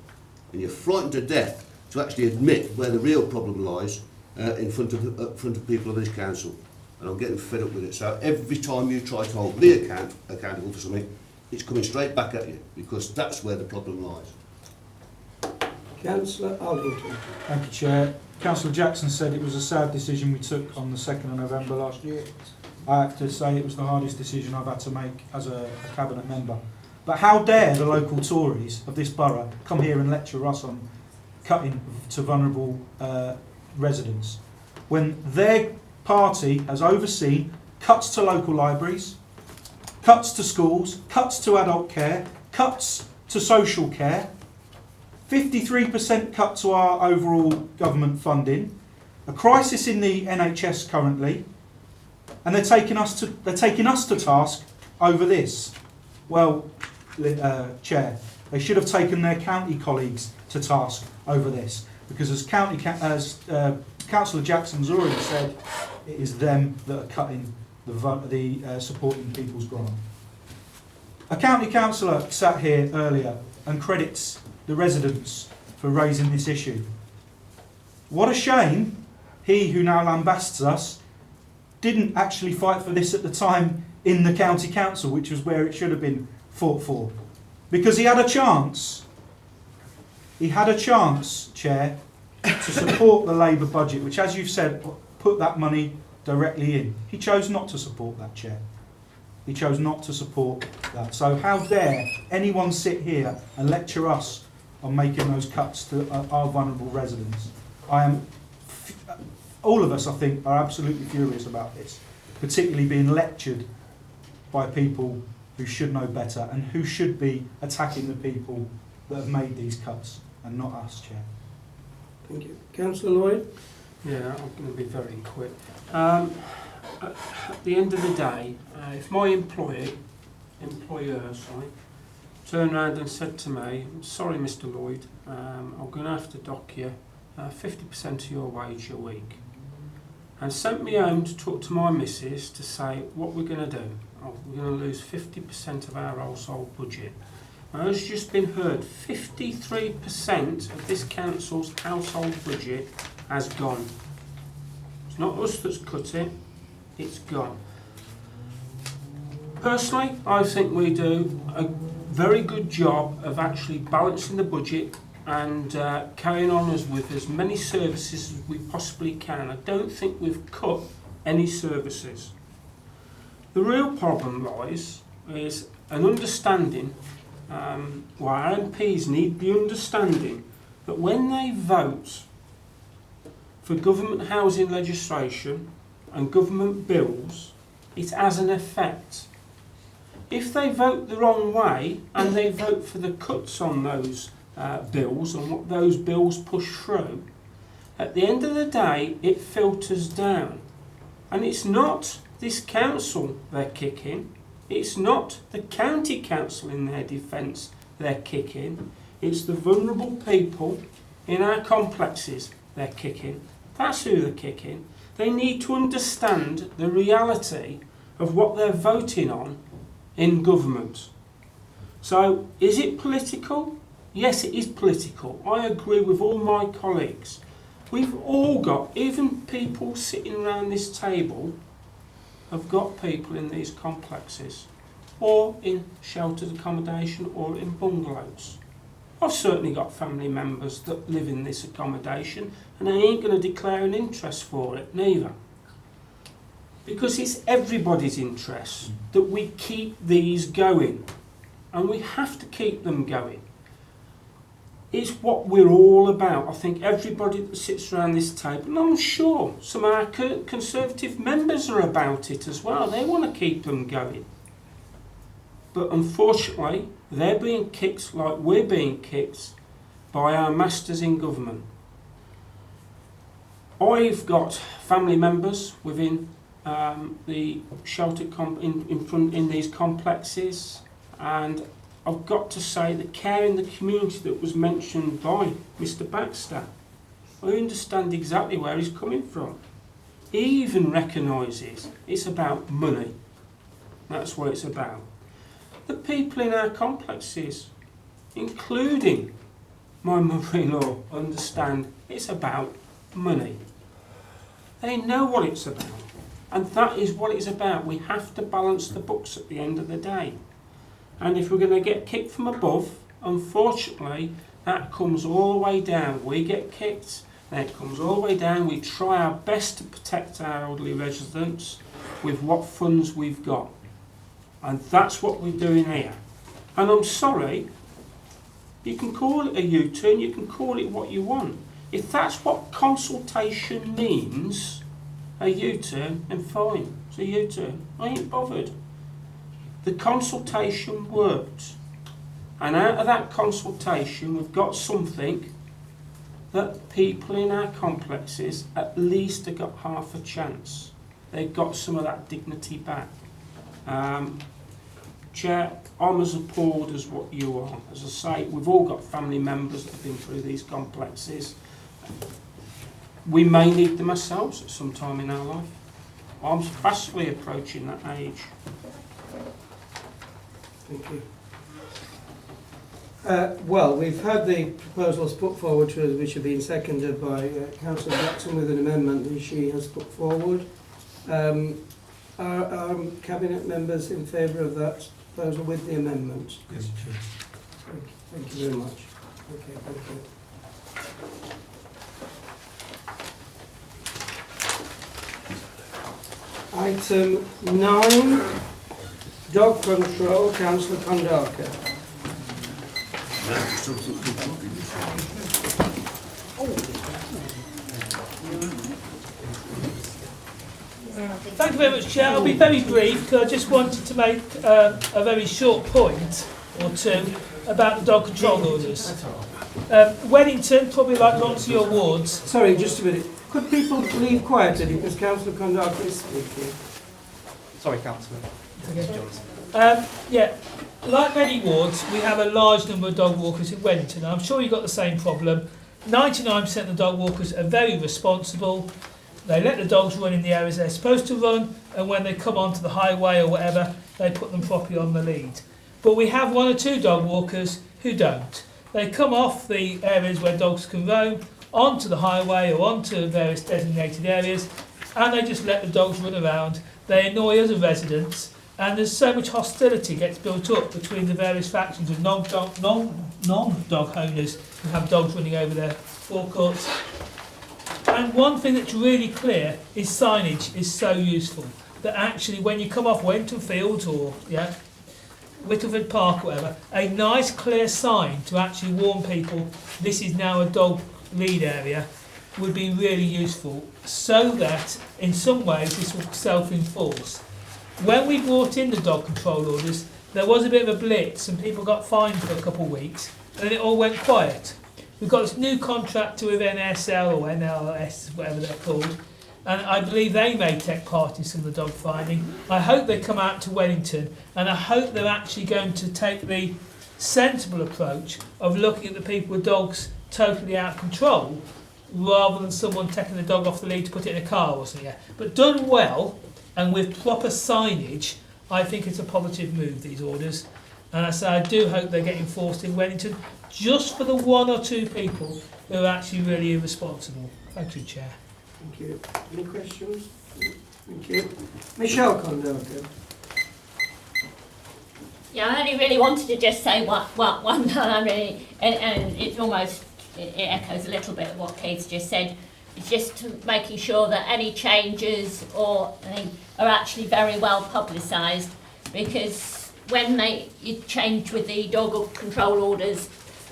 And you're frightened to death to actually admit where the real problem lies in front of people of this council. And I'm getting fed up with it. So every time you try to hold me accountable for something, it's coming straight back at you, because that's where the problem lies. Councillor Aldington. Thank you, Chair. Councillor Jackson said it was a sad decision we took on the 2nd of November last year. I have to say it was the hardest decision I've had to make as a cabinet member. But how dare the local Tories of this borough come here and lecture us on cutting to vulnerable residents, when their party has overseen cuts to local libraries, cuts to schools, cuts to adult care, cuts to social care, 53% cut to our overall government funding, a crisis in the NHS currently, and they're taking us to task over this. Well, Chair, they should have taken their county colleagues to task over this, because as Councillor Jackson's already said, it is them that are cutting the supporting people's grant. A county councillor sat here earlier and credits the residents for raising this issue. What a shame he who now lambasts us didn't actually fight for this at the time in the county council, which was where it should have been fought for. Because he had a chance. He had a chance, Chair, to support the Labour budget, which, as you've said, put that money directly in. He chose not to support that, Chair. He chose not to support that. So how dare anyone sit here and lecture us on making those cuts to our vulnerable residents? All of us, I think, are absolutely furious about this, particularly being lectured by people who should know better and who should be attacking the people that have made these cuts, and not us, Chair. Thank you. Councillor Lloyd? Yeah, I'm going to be very quick. At the end of the day, if my employer, turned around and said to me, sorry Mr Lloyd, I'm going to have to dock you 50% of your wage a week, and sent me home to talk to my missus to say what we're going to do. We're going to lose 50% of our household budget. Now, as just been heard, 53% of this council's household budget has gone. It's not us that's cut it, it's gone. Personally, I think we do a very good job of actually balancing the budget and carrying on with as many services as we possibly can. I don't think we've cut any services. The real problem lies is an understanding, our MPs need the understanding that when they vote for government housing legislation and government bills, it has an effect. If they vote the wrong way and they vote for the cuts on those bills and what those bills push through, at the end of the day it filters down. And it's not this council they're kicking, it's not the county council in their defence they're kicking, it's the vulnerable people in our complexes they're kicking. That's who they're kicking. They need to understand the reality of what they're voting on in government. So, is it political? Yes, it is political. I agree with all my colleagues. We've all got, even people sitting around this table, have got people in these complexes, or in sheltered accommodation, or in bungalows. I've certainly got family members that live in this accommodation, and I ain't going to declare an interest for it, neither. Because it's everybody's interest that we keep these going. and we have to keep them going. It's what we're all about. I think everybody that sits around this table, and I'm sure some of our Conservative members are about it as well. They want to keep them going. But unfortunately, they're being kicked like we're being kicked by our masters in government. I've got family members within the shelter in these complexes, and I've got to say the care in the community that was mentioned by Mr. Baxter, I understand exactly where he's coming from. He even recognises it's about money. That's what it's about. The people in our complexes, including my mother-in-law, understand it's about money. They know what it's about, and that is what it's about. We have to balance the books at the end of the day. And if we're going to get kicked from above, unfortunately, that comes all the way down. We get kicked, then it comes all the way down. We try our best to protect our elderly residents with what funds we've got. And that's what we're doing here. And I'm sorry, you can call it a U-turn, you can call it what you want. If that's what consultation means, a U-turn, then fine, it's a U-turn. I ain't bothered. The consultation worked. And out of that consultation, we've got something that people in our complexes at least have got half a chance. They've got some of that dignity back. Chair, I'm as appalled as what you are. As I say, we've all got family members that have been through these complexes. We may need them ourselves at some time in our life. I'm fastly approaching that age. Thank you. Well, we've had the proposals put forward to us, which have been seconded by Councillor Jackson with an amendment that she has put forward. Are Cabinet members in favour of that proposal with the amendment? Yes, Chair. Thank you very much. Okay, thank you. Item 9, dog control, Councillor Kondaka. Thank you very much, Chair. I'll be very brief because I just wanted to make a very short point or two about the dog control orders. Wellington, probably like lots of your wards. Sorry, just a minute. Could people leave quietly because Councillor Kondaka is speaking? Sorry, Councillor. Yeah, like many wards, we have a large number of dog walkers in Wellington. I'm sure you've got the same problem. 99% of the dog walkers are very responsible. They let the dogs run in the areas they're supposed to run, and when they come onto the highway or whatever, they put them properly on the lead. But we have one or two dog walkers who don't. They come off the areas where dogs can roam, onto the highway or onto various designated areas, and they just let the dogs run around. They annoy other residents, and there's so much hostility gets built up between the various factions of non-dog owners who have dogs running over their forecourts. And one thing that's really clear is signage is so useful. That actually when you come off Wellington Fields or Whittleford Park or whatever, a nice clear sign to actually warn people this is now a dog lead area would be really useful, so that in some ways this will self-enforce. When we brought in the dog control orders, there was a bit of a blitz and people got fined for a couple of weeks and then it all went quiet. We've got this new contractor with NSL or NLS, whatever they're called, and I believe they may take part in some of the dog finding. I hope they come out to Wellington, and I hope they're actually going to take the sensible approach of looking at the people with dogs totally out of control, rather than someone taking the dog off the lead to put it in a car or something. But done well, and with proper signage, I think it's a positive move, these orders. And I say I do hope they get enforced in Wellington, just for the one or two people who are actually really irresponsible. Thank you, Chair. Thank you. Any questions? Thank you. Michelle Kondaka. Yeah, I only really wanted to just say one really, and it's almost, it echoes a little bit of what Keith's just said. It's just making sure that any changes or are actually very well publicised, because when you change with the dog control orders,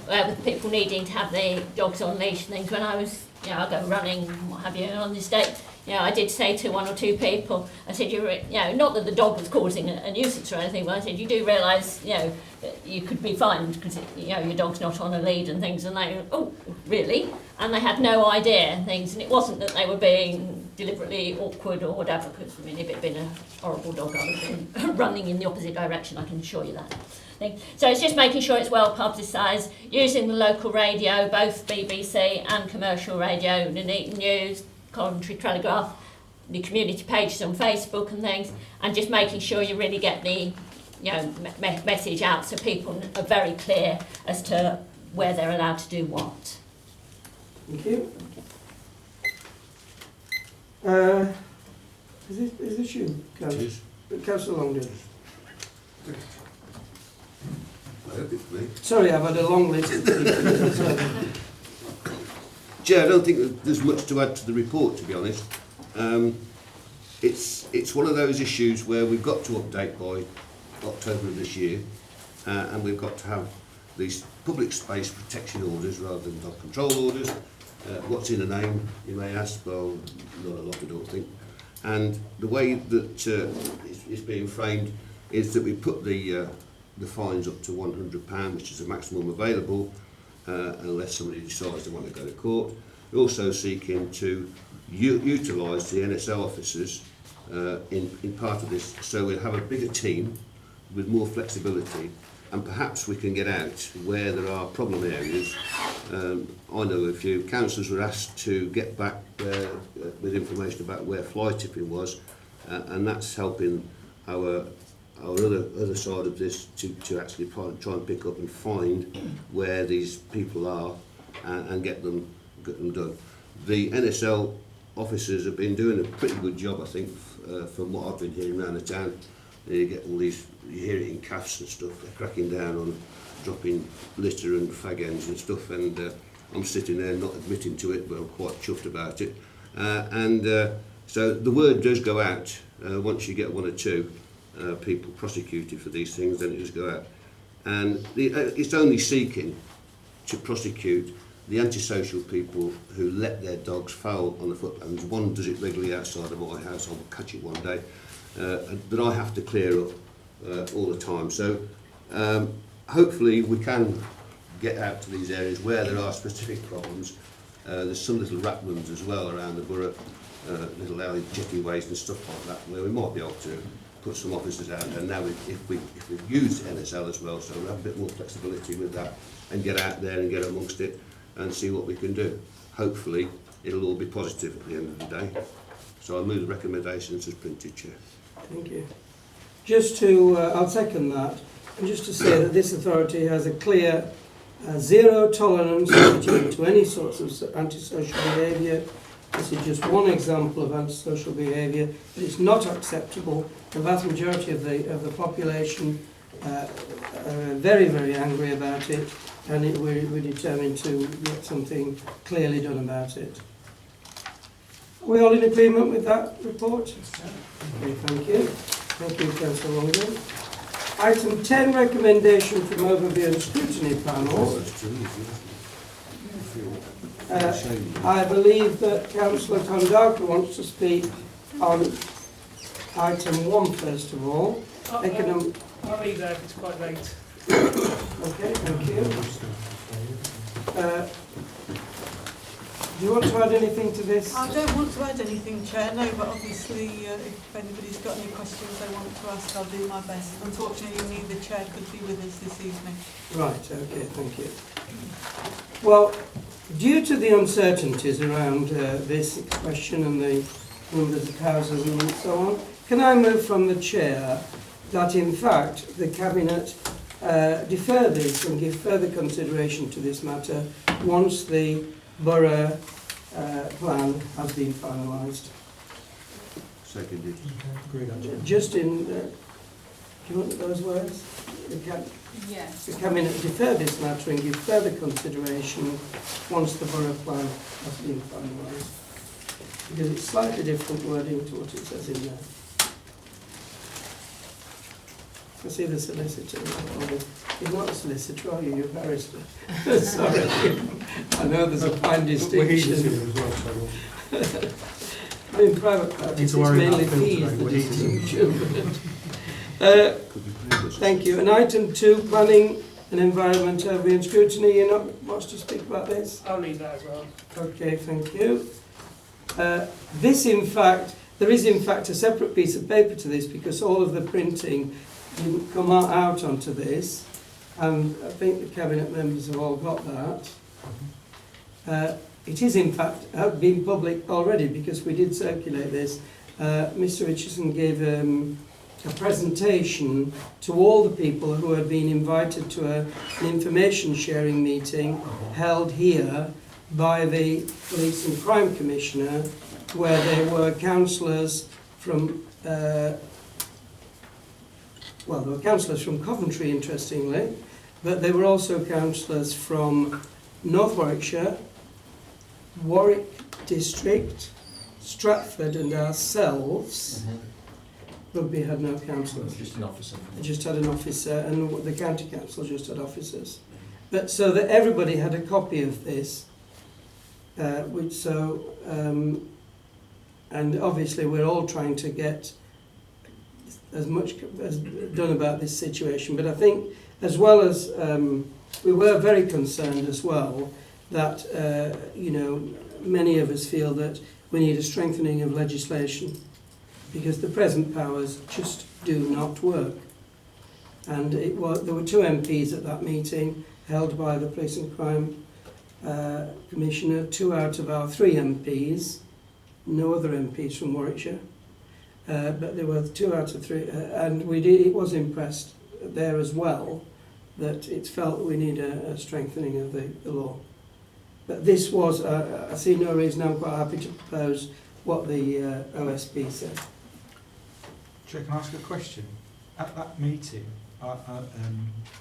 with people needing to have their dogs on leash and things, when I was, I go running and what have you on this day, I did say to one or two people, I said, not that the dog was causing a nuisance or anything, but I said, you do realise, that you could be fined because, your dog's not on a lead and things, and they, oh, really? And they had no idea and things, and it wasn't that they were being deliberately awkward or whatever, because, if it had been a horrible dog, I would have been running in the opposite direction, I can assure you that. So it's just making sure it's well publicised, using the local radio, both BBC and commercial radio, Nuneaton News, Coventry Telegraph, the community pages on Facebook and things, and just making sure you really get the message out so people are very clear as to where they're allowed to do what. Thank you. Is this you, Councillor Longden? Sorry, I've had a long list of people. Chair, I don't think that there's much to add to the report, to be honest. It's one of those issues where we've got to update by October of this year, and we've got to have these public space protection orders rather than dog control orders. What's in a name, you may ask? Well, not a lot, I don't think. And the way that it's being framed is that we put the fines up to £100, which is the maximum available, unless somebody decides they want to go to court. We're also seeking to utilise the NSL officers in part of this, so we'll have a bigger team with more flexibility, and perhaps we can get out where there are problem areas. I know a few councillors were asked to get back with information about where fly tipping was, and that's helping our other side of this to actually try and pick up and find where these people are and get them done. The NSL officers have been doing a pretty good job, I think, from what I've been hearing around the town. You get all these, you hear it in CAFs and stuff, they're cracking down on dropping litter and fag ends and stuff, and I'm sitting there not admitting to it, but I'm quite chuffed about it. So the word does go out. Once you get one or two people prosecuted for these things, then it does go out. And it's only seeking to prosecute the antisocial people who let their dogs foul on the footlands. One does it regularly outside of my house, I will catch it one day, that I have to clear up all the time. So hopefully we can get out to these areas where there are specific problems. There's some little rat runs as well around the borough, little alley checking ways and stuff like that, where we might be able to put some officers out. And now if we've used NSL as well, so we'll have a bit more flexibility with that and get out there and get amongst it and see what we can do. Hopefully it'll all be positive at the end of the day. So I'll move the recommendations as printed, Chair. Thank you. Just to, I'll second that, and just to say that this authority has a clear zero tolerance attitude to any sorts of antisocial behaviour. This is just one example of antisocial behaviour, but it's not acceptable. The vast majority of the population are very, very angry about it, and we're determined to get something clearly done about it. Are we all in agreement with that report? Okay, thank you. Thank you, Councillor Longden. Item 10, recommendation from Overview and Scrutiny Panel. I believe that Councillor Kondaka wants to speak on item 1 first of all. I'll leave there if it's quite late. Okay, thank you. Do you want to add anything to this? I don't want to add anything, Chair, no, but obviously if anybody's got any questions they want to ask, I'll do my best. Unfortunately, neither Chair could be with us this evening. Right, okay, thank you. Well, due to the uncertainties around this question and the numbers of houses and so on, can I move from the Chair that in fact the Cabinet defer this and give further consideration to this matter once the Borough plan has been finalised? Seconded. Just in, do you want those words? Yes. The Cabinet defer this matter and give further consideration once the Borough plan has been finalised. Because it's slightly different wording to what it says in there. I see the solicitor. You're not a solicitor, are you? You're a barrister. Sorry. I know there's a fine distinction. In private practice, it's mainly fees, the distinction. Thank you. And item 2, planning and environment overview and scrutiny. You're not much to speak about this? I'll leave that as well. Okay, thank you. This, in fact, there is in fact a separate piece of paper to this because all of the printing didn't come out onto this, and I think the cabinet members have all got that. It is in fact been public already because we did circulate this. Mr. Richardson gave a presentation to all the people who had been invited to an information sharing meeting held here by the Police and Crime Commissioner, where there were councillors from, there were councillors from Coventry, interestingly, but there were also councillors from North Warwickshire, Warwick District, Stratford and ourselves. Rugby had no councillors. Just an officer. They just had an officer, and the county council just had officers. But so that everybody had a copy of this, and obviously we're all trying to get as much as done about this situation. But I think, as well as we were very concerned as well that many of us feel that we need a strengthening of legislation because the present powers just do not work. And there were 2 MPs at that meeting held by the Police and Crime Commissioner, 2 out of our 3 MPs, no other MPs from Warwickshire, but there were 2 out of 3, and it was impressed there as well that it's felt we need a strengthening of the law. But this was, I see no reason, I'm quite happy to propose what the OSB said. Chair, can I ask a question? At that meeting,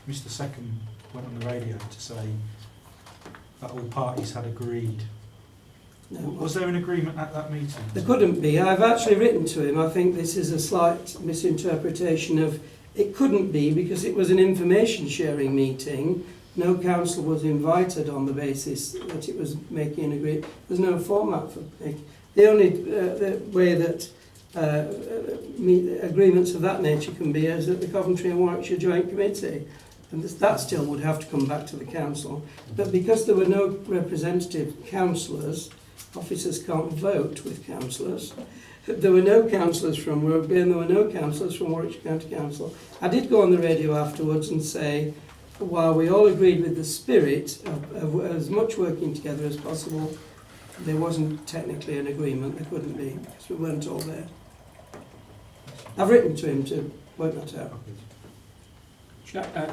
Mr. Second went on the radio to say that all parties had agreed. No. Was there an agreement at that meeting? There couldn't be. I've actually written to him. I think this is a slight misinterpretation of it couldn't be because it was an information sharing meeting. No council was invited on the basis that it was making an agreement. There's no format for it. The only the way that agreements of that nature can be is at the Coventry and Warwickshire Joint Committee. And that still would have to come back to the council. But because there were no representative councillors, officers can't vote with councillors. There were no councillors from Rugby and there were no councillors from Warwickshire County Council. I did go on the radio afterwards and say, while we all agreed with the spirit of as much working together as possible, there wasn't technically an agreement. There couldn't be because we weren't all there. I've written to him to work that out.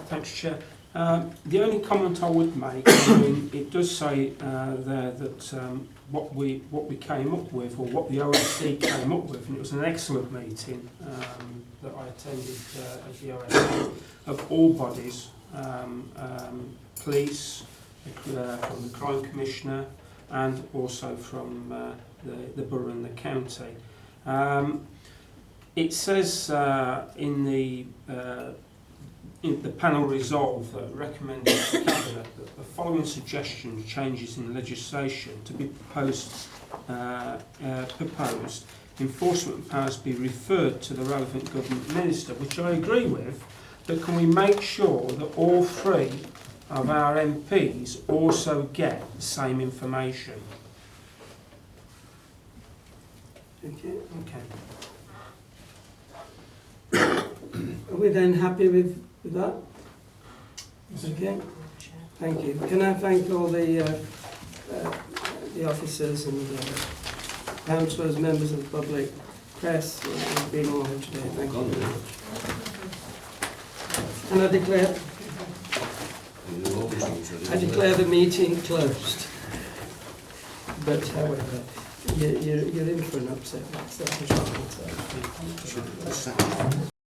Thanks, Chair. The only comment I would make, it does say there that what we came up with, or what the OSC came up with, and it was an excellent meeting that I attended at the OSC, of all bodies, police, from the Crime Commissioner, and also from the Borough and the county. It says in the panel resolve that recommended to the Cabinet that the following suggestions, changes in legislation to be proposed, enforcement powers be referred to the relevant government minister, which I agree with, but can we make sure that all 3 of our MPs also get the same information? Okay. Are we then happy with that? Okay. Thank you. Can I thank all the officers and councillors, members of the public, press, who have been all here today. Thank you very much. And I declare the meeting closed. But however, you're in for an upset. That's